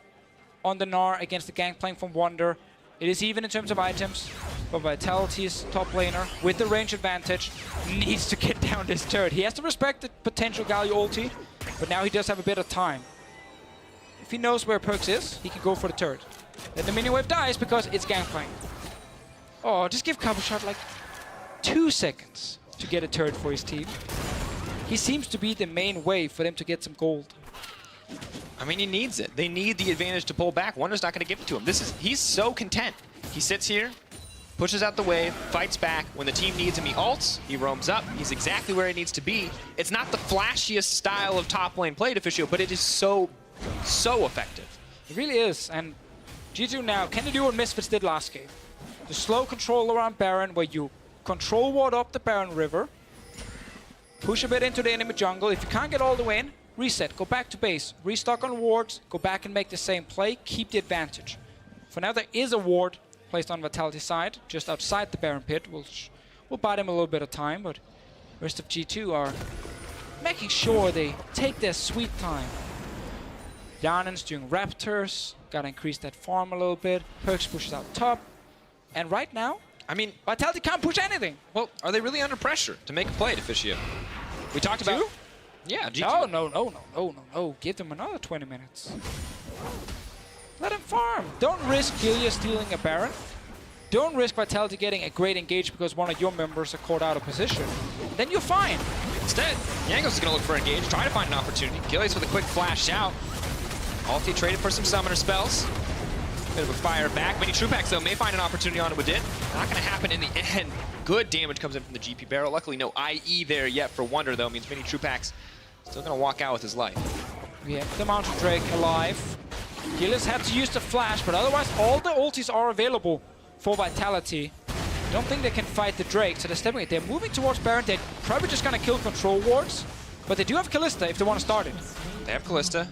on the Gnar against the Gangplank from Wunder. It is even in terms of items, but Vitality's top laner, with the range advantage, needs to get down this turret. He has to respect the potential Galio ulti, but now he does have a bit of time. If he knows where PerkZ is, he can go for the turret. Then the mini wave dies because it's Gangplank. Oh, just give Cabochard like 2 seconds. to get a turret for his team. He seems to be the main way for them to get some gold. I mean, he needs it. They need the advantage to pull back. Wunder's not going to give it to him. He's so content. He sits here, pushes out the wave, fights back. When the team needs him, he ults, he roams up. He's exactly where he needs to be. It's not the flashiest style of top lane play, Deficio, but it is so effective. It really is. And G2 now, can they do what Misfits did last game? The slow control around Baron, where you control ward up the Baron River, push a bit into the enemy jungle. If you can't get all the way in, reset, go back to base, restock on wards, go back and make the same play, keep the advantage. For now, there is a ward placed on Vitality's side, just outside the Baron pit. We'll buy them a little bit of time, but the rest of G2 are making sure they take their sweet time. Hjärnan's doing Raptors, gotta increase that farm a little bit. PerkZ pushes out top. And right now, I mean, Vitality can't push anything. well, are they really under pressure to make a play, Deficio? We talked about... G2? Yeah, G2. No. Give them another 20 minutes. Let him farm. Don't risk Gilius stealing a Baron. Don't risk Vitality getting a great engage because one of your members are caught out of position. Then you're fine. Instead, Jankos is going to look for an engage, try to find an opportunity. Gilius with a quick flash out. Ulti traded for some summoner spells. Bit of a fire back. Minitroupax, though, may find an opportunity on Wadid. Not going to happen in the end. Good damage comes in from the GP barrel. Luckily, no IE there yet for Wunder, though. Means Minitroupax still going to walk out with his life. We have the Mountain Drake alive. Gilius had to use the flash, but otherwise all the ultis are available for Vitality. I don't think they can fight the Drake, so they're stepping it. They're moving towards Baron. They're probably just going to kill control wards, but they do have Kalista if they want to start it. They have Kalista.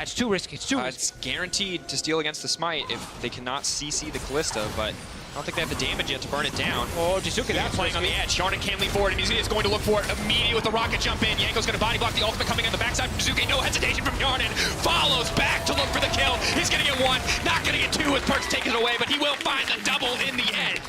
It's too risky. It's too risky. It's guaranteed to steal against the Smite if they cannot CC the Kalista, but I don't think they have the damage yet to burn it down. Oh, Jiizuke, that's playing on the edge. Hjärnan can't lean forward, and he's going to look for it immediately with the rocket jump in. Jankos going to body block the ultimate coming on the backside from Jiizuke. No hesitation from Hjärnan. Follows back to look for the kill. He's going to get one, not going to get two as PerkZ takes it away, but he will find the double in the end.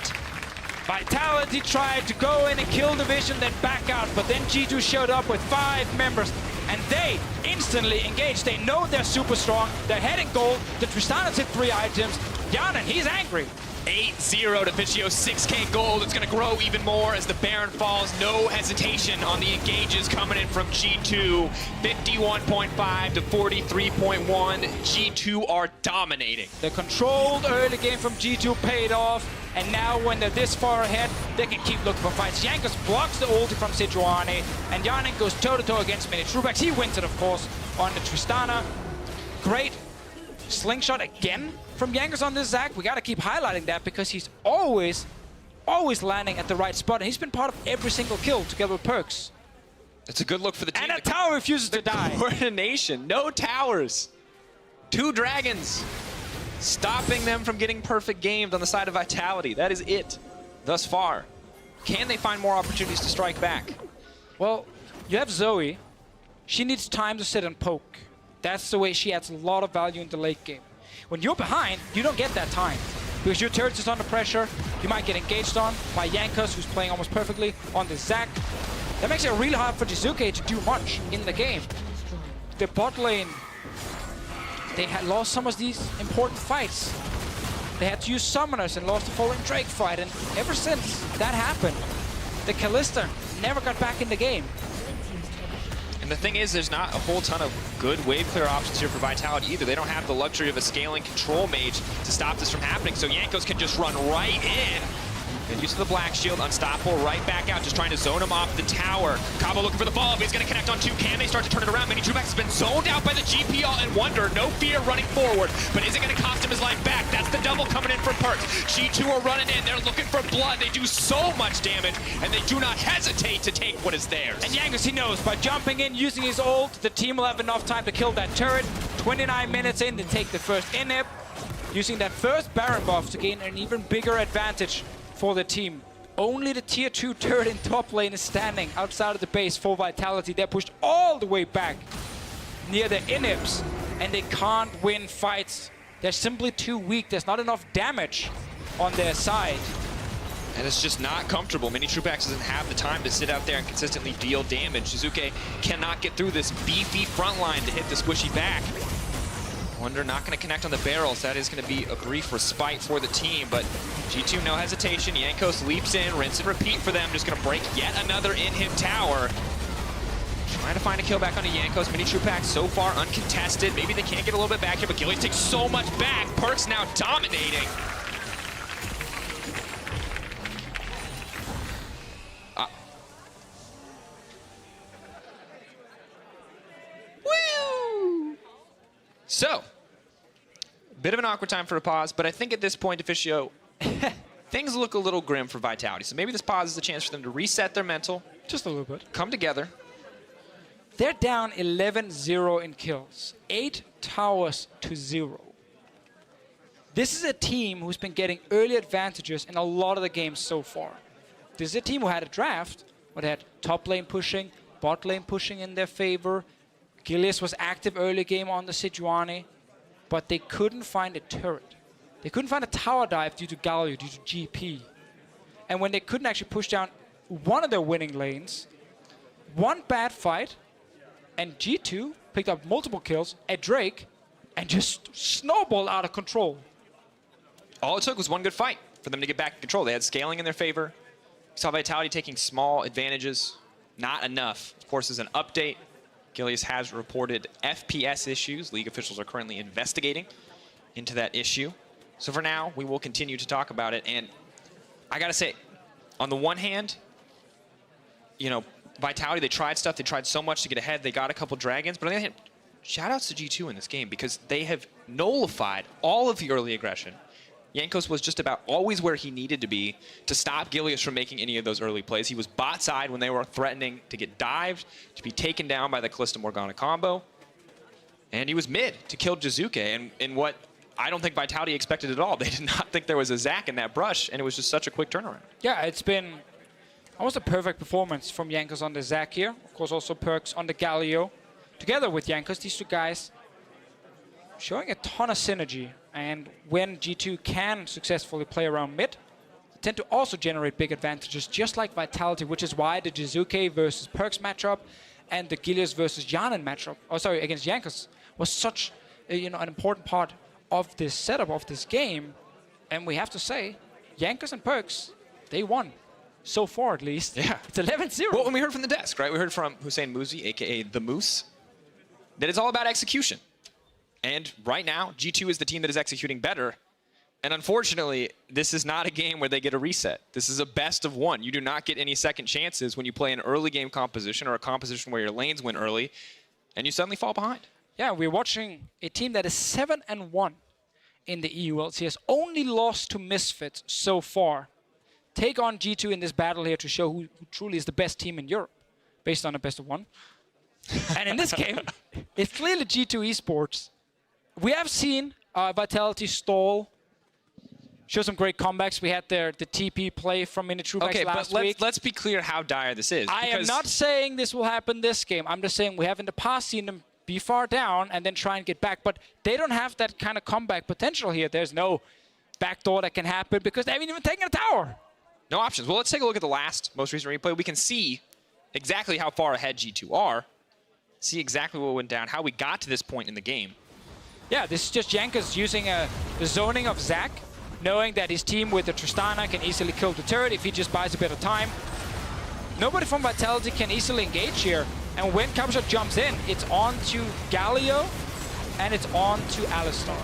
Vitality tried to go in and kill the Vision, then back out, but then G2 showed up with 5 members, and they instantly engaged. They know they're super strong. They're heading gold. The Tristana's hit 3 items. Hjärnan, he's angry. 8-0 to Deficio, 6k gold. It's going to grow even more as the Baron falls. No hesitation on the engages coming in from G2. 51.5 to 43.1. G2 are dominating. The controlled early game from G2 paid off, and now when they're this far ahead, they can keep looking for fights. Jankos blocks the ulti from Sejuani, and Hjärnan goes toe-to-toe against Minitroupax. He wins it, of course, on the Tristana. Great slingshot again from Jankos on this Zac. We got to keep highlighting that because he's always landing at the right spot, and he's been part of every single kill together with PerkZ. It's a good look for the team. And a tower refuses to die. Coordination, no towers. 2 dragons. Stopping them from getting perfect gamed on the side of Vitality. That is it thus far. Can they find more opportunities to strike back? Well, you have Zoe. She needs time to sit and poke. That's the way she adds a lot of value in the late game. When you're behind, you don't get that time. Because your turret is under pressure, you might get engaged on by Jankos, who's playing almost perfectly on the Zac. That makes it really hard for Jiizuke to do much in the game. The bot lane, they had lost some of these important fights. They had to use summoners and lost the Falling Drake fight, and ever since that happened, the Kalista never got back in the game. And the thing is, there's not a whole ton of good wave clear options here for Vitality either. They don't have the luxury of a scaling control mage to stop this from happening, so Jankos can just run right in. Good use of the Black Shield, unstoppable, right back out, just trying to zone him off the tower. Cabo looking for the follow-up, he's going to connect on 2. Can they start to turn it around? Minitroupax has been zoned out by the GP and Wunder. No fear running forward, but is it going to cost him his life back? That's the double coming in from PerkZ. G2 are running in, they're looking for blood. They do so much damage, and they do not hesitate to take what is theirs. And Jankos, he knows, by jumping in, using his ult, the team will have enough time to kill that turret. 29 minutes in, they take the first inhib, using that first Baron buff to gain an even bigger advantage for the team. Only the tier 2 turret in top lane is standing outside of the base for Vitality. They're pushed all the way back near the inhibs, and they can't win fights. They're simply too weak. There's not enough damage on their side. And it's just not comfortable. Minitroupax doesn't have the time to sit out there and consistently deal damage. Jiizuke cannot get through this beefy front line to hit the squishy back. Wunder not going to connect on the barrels. That is going to be a brief respite for the team, but G2 no hesitation. Jankos leaps in, rinse and repeat for them. Just going to break yet another in-him tower. Trying to find a kill back onto Jankos. Minitroupax so far uncontested. Maybe they can't get a little bit back here, but Gilius takes so much back. PerkZ now dominating. Woo! So, bit of an awkward time for a pause, but I think at this point, Deficio, things look a little grim for Vitality. So maybe this pause is a chance for them to reset their mental. Just a little bit. Come together. They're down 11-0 in kills. 8 towers to 0. This is a team who's been getting early advantages in a lot of the games so far. This is a team who had a draft, but had top lane pushing, bot lane pushing in their favor. Gilius was active early game on the Sejuani, but they couldn't find a turret. They couldn't find a tower dive due to Galio, due to GP. And when they couldn't actually push down one of their winning lanes, one bad fight, and G2 picked up multiple kills at Drake and just snowballed out of control. All it took was one good fight for them to get back in control. They had scaling in their favor. We saw Vitality taking small advantages. Not enough. Of course, as an update, Gilius has reported FPS issues. League officials are currently investigating into that issue. So for now, we will continue to talk about it. And I gotta say, on the one hand, you know, Vitality, they tried stuff, they tried so much to get ahead, they got a couple dragons, but on the other hand, shout outs to G2 in this game because they have nullified all of the early aggression. Jankos was just about always where he needed to be to stop Gilius from making any of those early plays. He was bot side when they were threatening to get dived, to be taken down by the Kalista Morgana combo. And he was mid to kill Jiizuke, and in what I don't think Vitality expected at all. They did not think there was a Zac in that brush, and it was just such a quick turnaround. Yeah, it's been almost a perfect performance from Jankos on the Zac here. Of course, also PerkZ on the Galio. Together with Jankos, these two guys showing a ton of synergy. And when G2 can successfully play around mid, they tend to also generate big advantages, just like Vitality, which is why the Jiizuke versus PerkZ matchup and the Gilius versus Hjärnan matchup, against Jankos, was such an important part of this setup of this game. And we have to say, Jankos and PerkZ, they won. So far, at least. Yeah. It's 11-0. Well, when we heard from the desk, right? We heard from Hussein Muzi, a.k.a. The Moose, that it's all about execution. And right now, G2 is the team that is executing better. And unfortunately, this is not a game where they get a reset. This is a best of one. You do not get any second chances when you play an early game composition or a composition where your lanes win early, and you suddenly fall behind. Yeah, we're watching a team that is 7-1 in the EU LCS. Only lost to Misfits so far. Take on G2 in this battle here to show who truly is the best team in Europe, based on a best of one. And in this game, it's clearly G2 eSports. We have seen Vitality stall, show some great comebacks. We had the TP play from Minitroupax last week. Let's be clear how dire this is. I am not saying this will happen this game. I'm just saying we have in the past seen them be far down and then try and get back. But they don't have that kind of comeback potential here. There's no backdoor that can happen because they haven't even taken a tower. No options. Well, let's take a look at the most recent replay. We can see exactly how far ahead G2 are, see exactly what went down, how we got to this point in the game. Yeah, this is just Jankos using the zoning of Zac, knowing that his team with the Tristana can easily kill the turret if he just buys a bit of time. Nobody from Vitality can easily engage here. And when Cabochard jumps in, it's on to Galio and it's on to Alistar.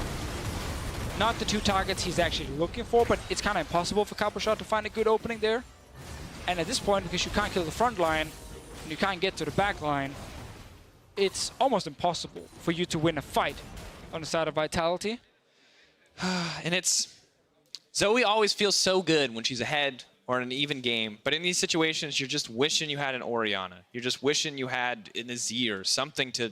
Not the two targets he's actually looking for, but it's kind of impossible for Cabochard to find a good opening there. And at this point, because you can't kill the front line and you can't get to the back line, it's almost impossible for you to win a fight on the side of Vitality. And Zoe always feels so good when she's ahead or in an even game, but in these situations, you're just wishing you had an Orianna. You're just wishing you had an Azir, something to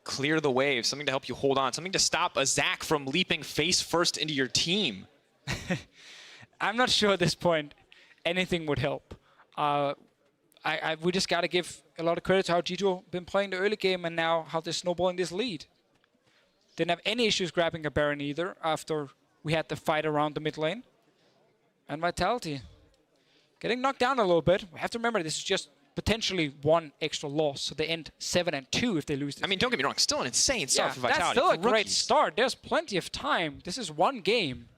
clear the wave, something to help you hold on, something to stop a Zac from leaping face first into your team. I'm not sure at this point anything would help. We just got to give a lot of credit to how G2 have been playing the early game and now how they're snowballing this lead. Didn't have any issues grabbing a Baron either after we had the fight around the mid lane. And Vitality getting knocked down a little bit. We have to remember this is just potentially one extra loss. So they end 7-2 if they lose this. I mean, don't get me wrong, still an insane start for Vitality. That's still a for great rookies. start. There's plenty of time. This is one game.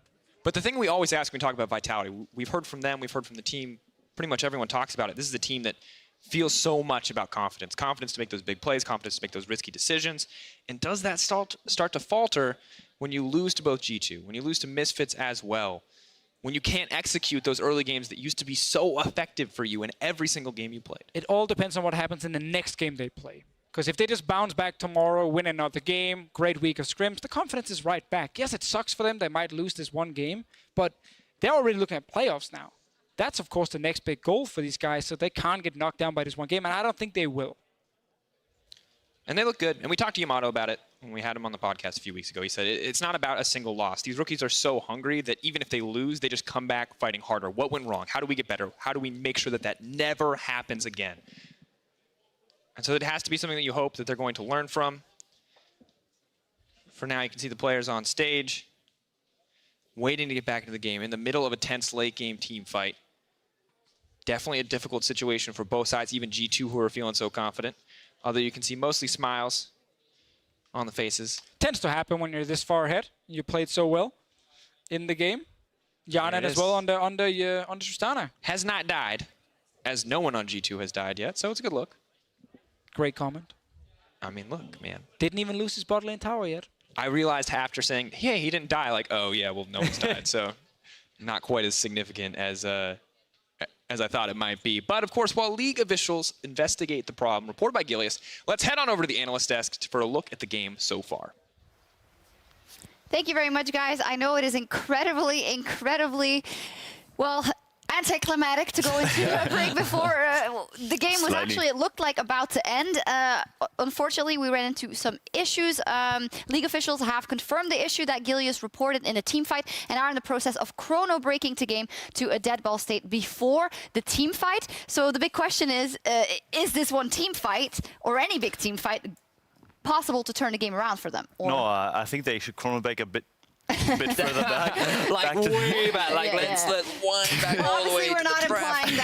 But the thing we always ask when we talk about Vitality, we've heard from them, we've heard from the team, pretty much everyone talks about it. This is a team that feels so much about confidence. Confidence to make those big plays, confidence to make those risky decisions. And does that start to falter when you lose to both G2, when you lose to Misfits as well, when you can't execute those early games that used to be so effective for you in every single game you played? It all depends on what happens in the next game they play. Because if they just bounce back tomorrow, win another game, great week of scrims, the confidence is right back. Yes, it sucks for them. They might lose this one game, but they're already looking at playoffs now. That's, of course, the next big goal for these guys, so they can't get knocked down by this one game, and I don't think they will. And they look good. And we talked to Yamato about it when we had him on the podcast a few weeks ago. He said it's not about a single loss. These rookies are so hungry that even if they lose, they just come back fighting harder. What went wrong? How do we get better? How do we make sure that that never happens again? And so it has to be something that you hope that they're going to learn from. For now, you can see the players on stage waiting to get back into the game in the middle of a tense late game team fight. Definitely a difficult situation for both sides, even G2 who are feeling so confident. Although you can see mostly smiles on the faces. Tends to happen when you're this far ahead. You played so well in the game. Hjärnan as well on the Tristana. Has not died, as no one on G2 has died yet, so it's a good look. Great comment. I mean, look, man. Didn't even lose his bot lane tower yet. I realized after saying, hey, he didn't die, like, oh, yeah, well, no one's died. So not quite as significant as I thought it might be. But, of course, while League officials investigate the problem, reported by Gilius, let's head on over to the analyst desk for a look at the game so far. Thank you very much, guys. I know it is incredibly, well, anticlimactic to go into a break before the game was actually, it looked like, about to end. Unfortunately, we ran into some issues. League officials have confirmed the issue that Gilius reported in a team fight and are in the process of chrono breaking the game to a dead ball state before the team fight. So the big question is this one team fight or any big team fight possible to turn the game around for them? Or no, I think they should chrono break a bit further back. Like way back. Like let's wind back all the way Obviously, we're to not the draft. implying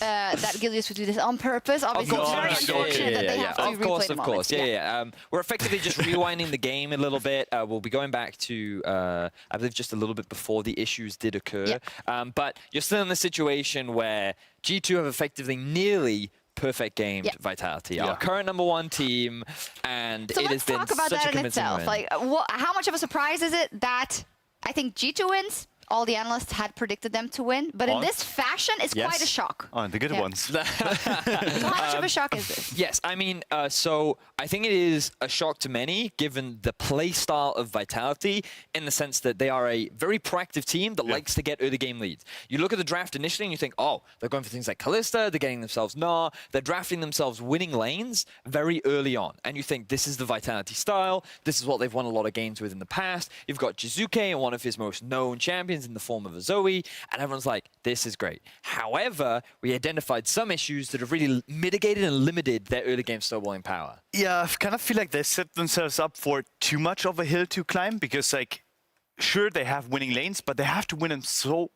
that Gilius would do this on purpose. Obviously, it's very unfortunate that they have to replay the moments. We're effectively just rewinding the game a little bit. We'll be going back to, I believe, just a little bit before the issues did occur. But you're still in the situation where G2 have effectively nearly perfect gamed Vitality, our current #1 team, and so it has been let's talk about such a that in convincing itself. win. Like, how much of a surprise is it that I think G2 wins? All the analysts had predicted them to win, but in this fashion, it's quite a shock. Oh, the good ones. So how much of a shock is this? Yes, I mean, so I think it is a shock to many, given the play style of Vitality, in the sense that they are a very proactive team that likes to get early game leads. You look at the draft initially and you think, oh, they're going for things like Kalista, they're getting themselves Gnar, they're drafting themselves winning lanes very early on. And you think, this is the Vitality style, this is what they've won a lot of games with in the past. You've got Jiizuke and one of his most known champions in the form of a Zoe, and everyone's like, this is great. However, we identified some issues that have really mitigated and limited their early game snowballing power. Yeah, I kind of feel like they set themselves up for too much of a hill to climb, because, like, sure, they have winning lanes, but they have to win them so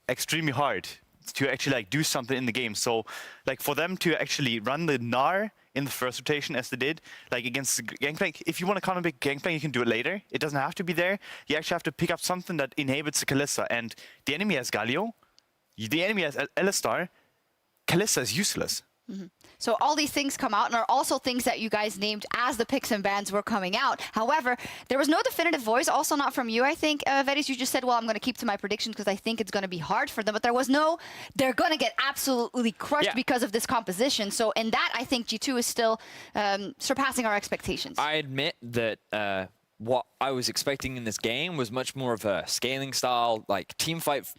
extremely hard to actually, like, do something in the game. So, like, for them to actually run the Gnar in the first rotation as they did, like against Gangplank, if you want to counter pick Gangplank, you can do it later. It doesn't have to be there. You actually have to pick up something that inhibits the Kalista. And the enemy has Galio, the enemy has Alistar. Kalista is useless. So all these things come out and are also things that you guys named as the picks and bans were coming out. However, there was no definitive voice, also not from you, I think, Vedis. You just said, well, I'm going to keep to my prediction because I think it's going to be hard for them. But there was no, they're going to get absolutely crushed because of this composition. So in that, I think G2 is still surpassing our expectations. I admit that what I was expecting in this game was much more of a scaling style, like team fight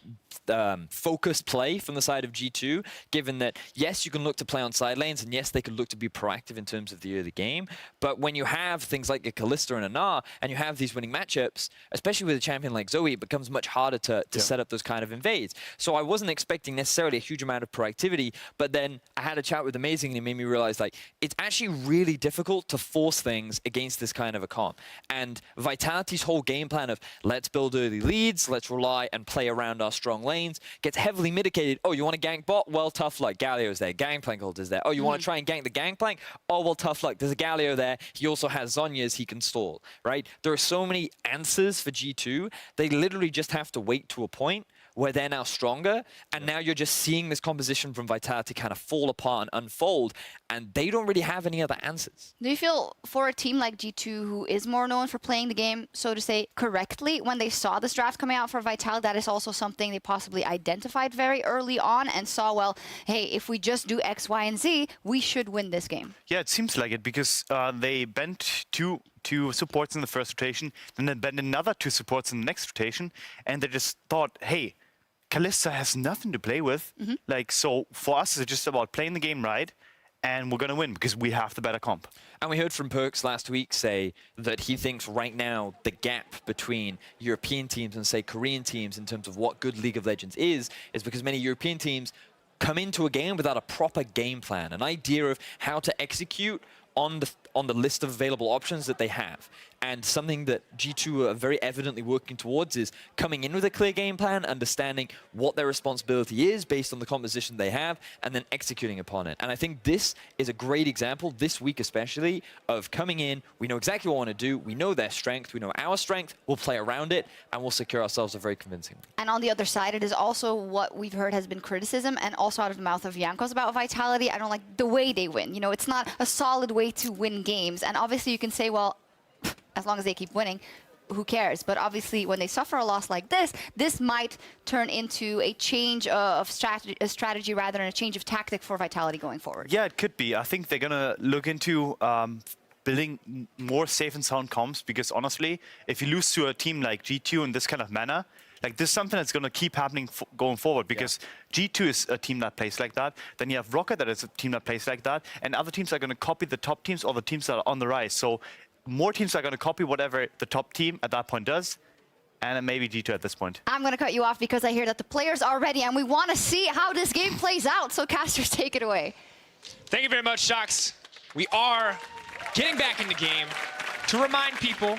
focused play from the side of G2, given that, yes, you can look to play on side lanes, and yes, they could look to be proactive in terms of the early game. But when you have things like a Kalista and a Gnar, and you have these winning matchups, especially with a champion like Zoe, it becomes much harder to set up those kind of invades. So I wasn't expecting necessarily a huge amount of proactivity, but then I had a chat with Amazing, and it made me realize, like, it's actually really difficult to force things against this kind of a comp. And Vitality's whole game plan of let's build early leads, let's rely and play around our strong lanes, gets heavily mitigated. Oh, you want to gank bot? Well, tough luck. Galio's there. Gangplank ult is there. Oh, you want to try and gank the Gangplank? Oh, well, tough luck. There's a Galio there. He also has Zhonya's he can stall, right? There are so many answers for G2. They literally just have to wait to a point where they're now stronger, and now you're just seeing this composition from Vitality kind of fall apart and unfold, and they don't really have any other answers. Do you feel for a team like G2, who is more known for playing the game, so to say, correctly, when they saw this draft coming out for Vitality, that is also something they possibly identified very early on and saw, well, hey, if we just do X, Y, and Z, we should win this game? Yeah, it seems like it, because they bent two supports in the first rotation, then they bent another 2 supports in the next rotation, and they just thought, hey, Kalista has nothing to play with. Like, so for us, it's just about playing the game right, and we're going to win because we have the better comp. And we heard from PerkZ last week say that he thinks right now the gap between European teams and, say, Korean teams in terms of what good League of Legends is because many European teams come into a game without a proper game plan, an idea of how to execute on the list of available options that they have. And something that G2 are very evidently working towards is coming in with a clear game plan, understanding what their responsibility is based on the composition they have, and then executing upon it. And I think this is a great example, this week especially, of coming in, we know exactly what we want to do, we know their strength, we know our strength, we'll play around it, and we'll secure ourselves a very convincing win. And on the other side, it is also what we've heard has been criticism, and also out of the mouth of Jankos about Vitality. I don't like the way they win. You know, it's not a solid way to win games. And obviously you can say, well, as long as they keep winning, who cares? But obviously when they suffer a loss like this, this might turn into a change of strategy rather than a change of tactic for Vitality going forward. Yeah, it could be. I think they're going to look into building more safe and sound comps, because honestly, if you lose to a team like G2 in this kind of manner, like, this is something that's going to keep happening going forward, because G2 is a team that plays like that. Then you have Rocket, that is a team that plays like that. And other teams are going to copy the top teams or the teams that are on the rise. So more teams are going to copy whatever the top team at that point does. And then maybe G2 at this point. I'm going to cut you off because I hear that the players are ready and we want to see how this game plays out. So casters, take it away. Thank you very much, Shox. We are getting back in the game. To remind people,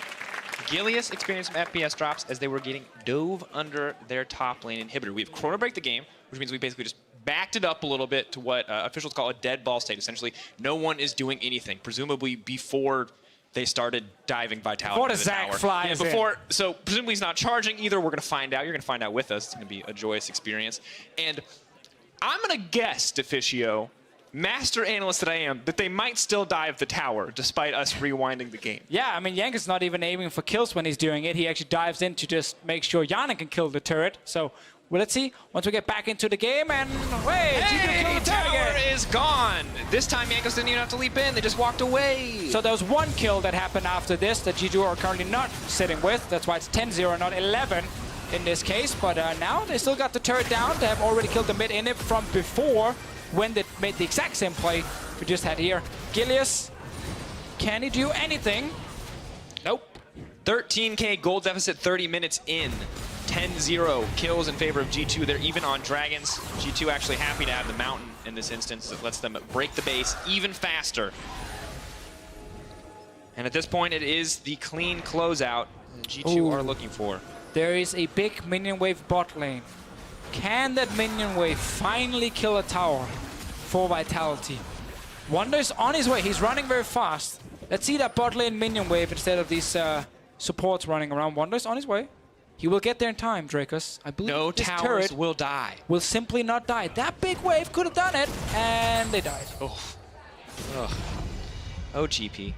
Gilius experienced some FPS drops as they were getting dove under their top lane inhibitor. We have Chrono Break the game, which means we basically just backed it up a little bit to what officials call a dead ball state. Essentially, no one is doing anything, presumably before they started diving Vitality Before into the the Zac tower. flies in. So presumably he's not charging either. We're going to find out. You're going to find out with us. It's going to be a joyous experience. And I'm going to guess, Deficio, master analyst that I am, that they might still dive the tower despite us rewinding the game. Yeah, I mean, Jankos not even aiming for kills when he's doing it. He actually dives in to just make sure Hjärnan can kill the turret. So, well, let's see. Once we get back into the game, and wait, Hey, tower is gone. This time Jankos didn't even have to leap in. They just walked away. So there was one kill that happened after this that G2 are currently not sitting with. That's why it's 10-0, not 11 in this case. But now they still got the turret down. They have already killed the mid inhib from before, when they made the exact same play we just had here. Gilius, can he do anything? Nope. 13K gold deficit 30 minutes in. 10-0 kills in favor of G2. They're even on Dragons. G2 actually happy to have the mountain in this instance. That lets them break the base even faster. And at this point, it is the clean closeout G2 are looking for. There is a big minion wave bot lane. Can that minion wave finally kill a tower for Vitality? Wunder is on his way. He's running very fast. Let's see that bot lane minion wave instead of these supports running around. Wunder is on his way. He will get there in time, Drakos. I believe No this towers turret will die. will simply not die. That big wave could have done it, and they died. Oh, oh GP.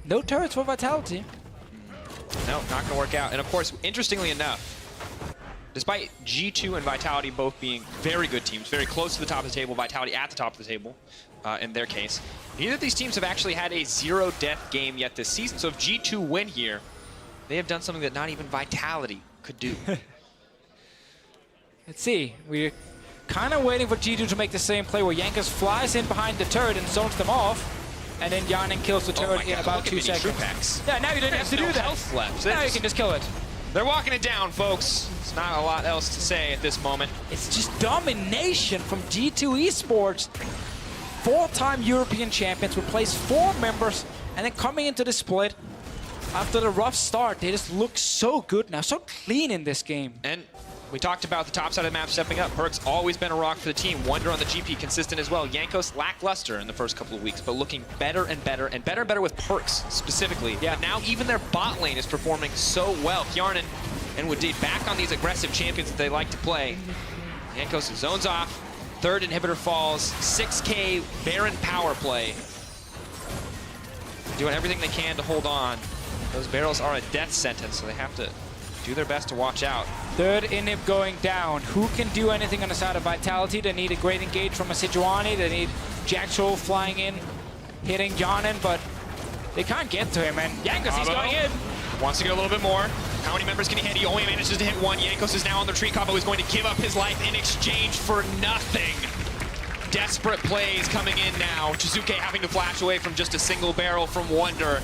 No turrets for Vitality. No, not going to work out. And of course, interestingly enough, despite G2 and Vitality both being very good teams, very close to the top of the table, Vitality at the top of the table, in their case, neither of these teams have actually had a zero-death game yet this season. So if G2 win here, they have done something that not even Vitality could do. Let's see. We're kind of waiting for G2 to make the same play where Jankos flies in behind the turret and zones them off. And then Hjärnan kills the turret in about 2 seconds. Minitroupax. Yeah, now you didn't have to do that. Health left. Now you can just kill it. They're walking it down, folks. There's not a lot else to say at this moment. It's just domination from G2 eSports. 4-time European champions, replaced 4 members, and then coming into the split, after the rough start, they just look so good now, so clean in this game. And We talked about the top side of the map stepping up. PerkZ always been a rock for the team. Wunder on the GP consistent as well. Jankos lackluster in the first couple of weeks, but looking better and better and better and better with PerkZ specifically. Yeah. But now even their bot lane is performing so well. Hjärnan and Wadid back on these aggressive champions that they like to play. Jankos zones off. Third inhibitor falls. 6K Baron power play. Doing everything they can to hold on. Those barrels are a death sentence, so they have to do their best to watch out. Third inhib going down. Who can do anything on the side of Vitality? They need a great engage from a Sejuani. They need Jacktroll flying in, hitting Hjärnan, but they can't get to him. And Jankos, he's going in. Wants to get a little bit more. How many members can he hit? He only manages to hit one. Jankos is now on the tree combo. He's going to give up his life in exchange for nothing. Desperate plays coming in now. Jiizuke having to flash away from just a single barrel from Wunder.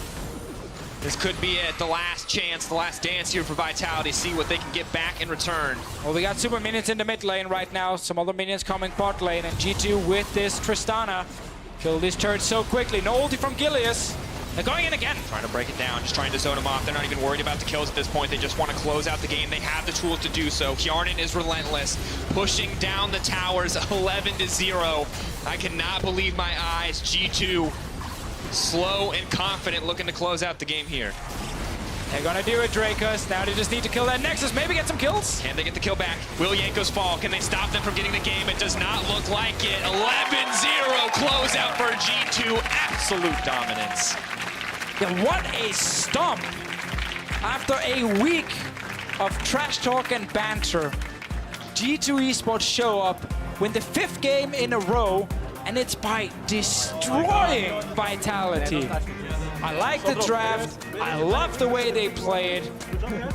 This could be it, the last chance, the last dance here for Vitality. See what they can get back in return. Well, we got super minions in the mid lane right now. Some other minions coming bot lane. And G2 with this Tristana. Kill this turret so quickly. No ulti from Gilius. They're going in again. Trying to break it down, just trying to zone him off. They're not even worried about the kills at this point. They just want to close out the game. They have the tools to do so. Hjärnan is relentless, pushing down the towers 11-0. I cannot believe my eyes. G2 slow and confident, looking to close out the game here. They're gonna do it, Drakos. Now they just need to kill that Nexus, maybe get some kills. Can they get the kill back? Will Jankos fall? Can they stop them from getting the game? It does not look like it. 11-0 closeout for G2. Absolute dominance. Yeah, what a stomp. After a week of trash talk and banter, G2 eSports show up, win the 5th game in a row, and it's by destroying Vitality. I like the draft. I love the way they played.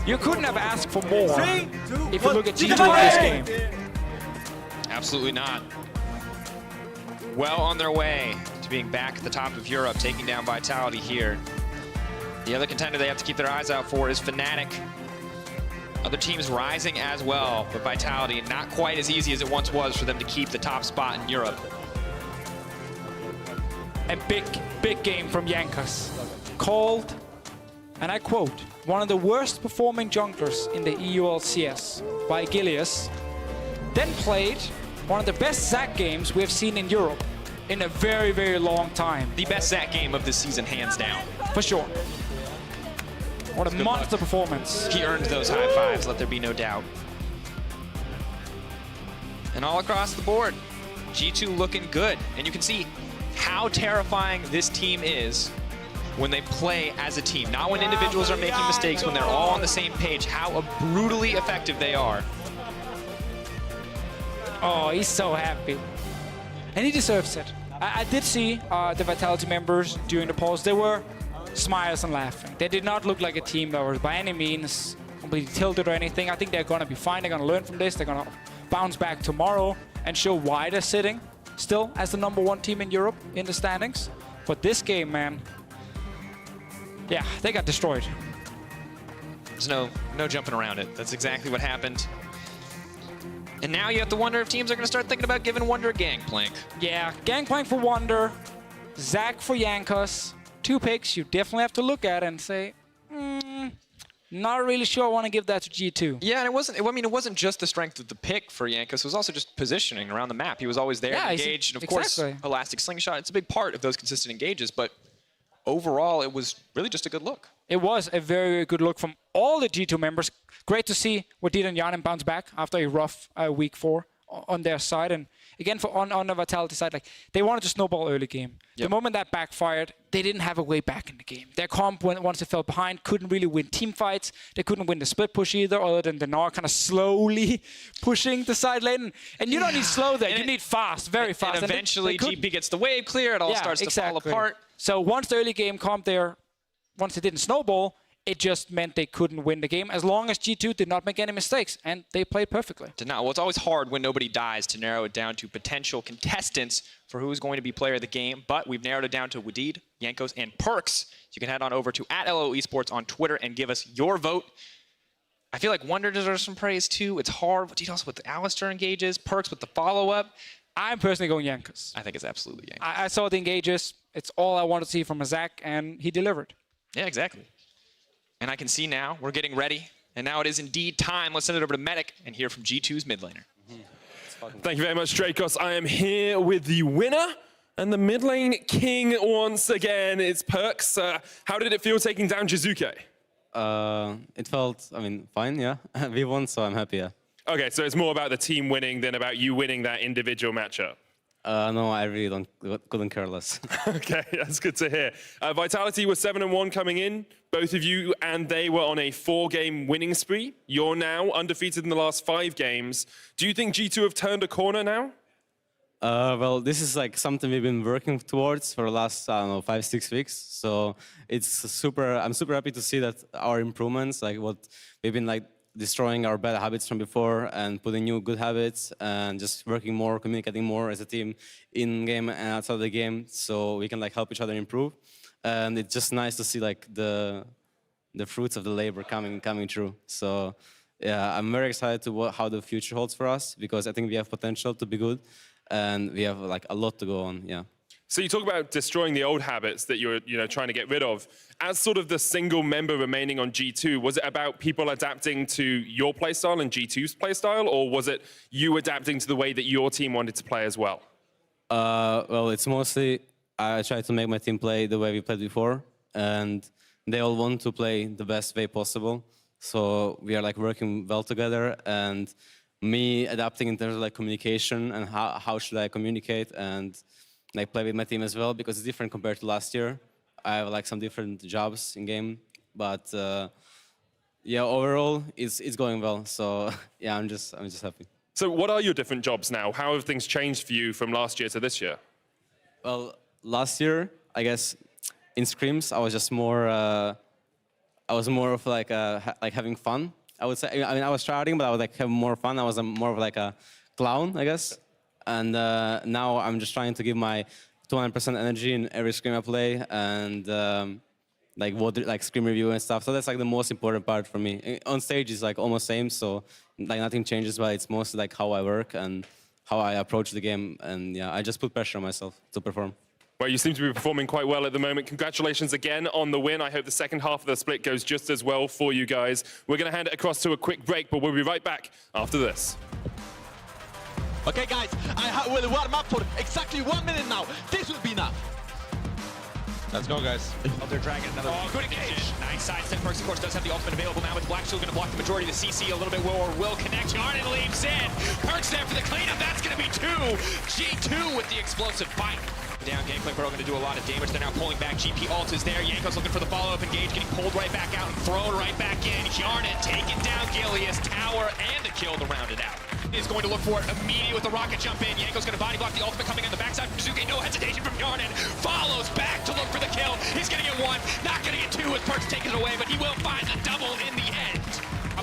You couldn't have asked for more if you look at G2 in this game. Absolutely not. Well on their way to being back at the top of Europe, taking down Vitality here. The other contender they have to keep their eyes out for is Fnatic. Other teams rising as well, but Vitality not quite as easy as it once was for them to keep the top spot in Europe. A big game from Jankos. Called, and I quote, one of the worst performing junglers in the EU LCS by Gilius. Then played one of the best Zac games we have seen in Europe in a very, very long time. The best Zac game of this season, hands down. For sure. What a monster performance. He earned those high fives, let there be no doubt. And all across the board, G2 looking good. And you can see how terrifying this team is when they play as a team. Not when individuals are making mistakes, when they're all on the same page, how brutally effective they are. Oh, he's so happy. And he deserves it. I did see the Vitality members during the polls. They were smiles and laughing. They did not look like a team that was by any means completely tilted or anything. I think they're going to be fine. They're going to learn from this. They're going to bounce back tomorrow and show why they're sitting still as the #1 team in Europe in the standings. But this game, man, yeah, they got destroyed. There's no jumping around it. That's exactly what happened. And now you have to wonder if teams are going to start thinking about giving Wunder a Gangplank. Yeah, Gangplank for Wunder, Zac for Jankos. 2 picks you definitely have to look at and say, not really sure I want to give that to G2. Yeah, and it wasn't just the strength of the pick for Jankos. It was also just positioning around the map. He was always there, engaged, and of course, Elastic Slingshot. It's a big part of those consistent engages, but overall, it was really just a good look. It was a very, very good look from all the G2 members. Great to see Wadid and Hjärnan bounce back after a rough week 4 on their side. And again, on the Vitality side, like they wanted to snowball early game. Yep. The moment that backfired, they didn't have a way back in the game. Their comp, once they fell behind, couldn't really win team fights. They couldn't win the split push either, other than the Gnar kind of slowly pushing the side lane. And you don't need slow there. You need fast, very fast. And eventually, GP gets the wave clear. It all starts to fall apart. So once the early game comp there, once it didn't snowball, it just meant they couldn't win the game as long as G2 did not make any mistakes, and they played perfectly. Did not. Well, it's always hard when nobody dies to narrow it down to potential contestants for who's going to be player of the game, but we've narrowed it down to Wadid, Jankos, and PerkZ. You can head on over to @LO Esports on Twitter and give us your vote. I feel like Wunder deserves some praise too. It's hard. Wadid also with the Alistar engages, PerkZ with the follow-up. I'm personally going Jankos. I think it's absolutely Jankos. I saw the engages. It's all I wanted to see from a Zac, and he delivered. Yeah, exactly. And I can see now we're getting ready And now it is indeed time. Let's send it over to Medic and hear from G2's mid laner. Thank you very much, Drakos. I am here with the winner and the mid lane king once again. It's PerkZ. How did it feel taking down Jiizuke? It felt, fine, yeah. We won, so I'm happy, yeah. Okay, so it's more about the team winning than about you winning that individual matchup. No, I really couldn't care less. Okay, that's good to hear. Vitality was 7-1 coming in. Both of you and they were on a 4-game winning spree. You're now undefeated in the last 5 games. Do you think G2 have turned a corner now? Well, this is like something we've been working towards for the last, 5-6 weeks. So I'm super happy to see that our improvements, like what we've been like destroying our bad habits from before and putting new good habits and just working more, communicating more as a team in game and outside of the game, so we can like help each other improve. And it's just nice to see like the fruits of the labor coming true. So yeah, I'm very excited to how the future holds for us, because I think we have potential to be good and we have like a lot to go on. Yeah. So you talk about destroying the old habits that you're trying to get rid of. As sort of the single member remaining on G2, was it about people adapting to your playstyle and G2's playstyle, or was it you adapting to the way that your team wanted to play as well? Well, it's mostly I try to make my team play the way we played before, and they all want to play the best way possible. So we are like working well together, and me adapting in terms of like communication and how should I communicate and like play with my team as well, because it's different compared to last year. I have like some different jobs in game, but yeah, overall it's going well. So yeah, I'm just happy. So what are your different jobs now? How have things changed for you from last year to this year? Well, last year, I guess in scrims I was just more of like having fun. I would say. I mean, I was trying, but I was like having more fun. I was more of like a clown, I guess. And now I'm just trying to give my 200% energy in every scrim I play, and like VOD, like scrim review and stuff. So that's like the most important part for me. On stage is like almost same, so like nothing changes, but it's mostly like how I work and how I approach the game. And yeah, I just put pressure on myself to perform. Well, you seem to be performing quite well at the moment. Congratulations again on the win. I hope the second half of the split goes just as well for you guys. We're going to hand it across to a quick break, but we'll be right back after this. Okay, guys, I will warm up for exactly 1 minute now. This will be enough. Let's go, guys. They're dragging another. Oh, good engage. Nice side step. PerkZ, of course, does have the ultimate available now with Black Shield going to block the majority of the CC a little bit more. Will connect. Hjärnan leaps in. PerkZ there for the cleanup. That's going to be 2. G2 with the explosive bite. Down, Gangplank are going to do a lot of damage. They're now pulling back. GP ult is there. Jankos looking for the follow-up engage, getting pulled right back out and thrown right back in. Hjärnan taking down Gilius, tower, and a kill to round it out. Is going to look for it immediately with the rocket jump in. Jankos going to body block the ultimate coming on the backside from Jiizuke. No hesitation from Hjärnan. Follows back to look for the kill. He's going to get 1, not going to get 2 as PerkZ taking it away, but he will find the double in the end.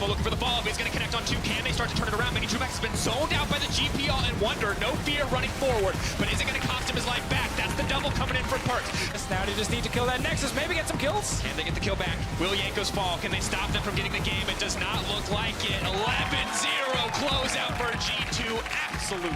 Cabo looking for the follow-up. He's going to connect on 2. Can they start to turn it around? Minitroupax has been zoned out by the GPL and Wunder. No fear running forward, but is it going to cost him his life back? That's the double coming in for PerkZ. Now they just need to kill that Nexus, maybe get some kills. Can they get the kill back? Will Jankos fall? Can they stop them from getting the game? It does not look like it. 11-0 closeout for G2. Absolute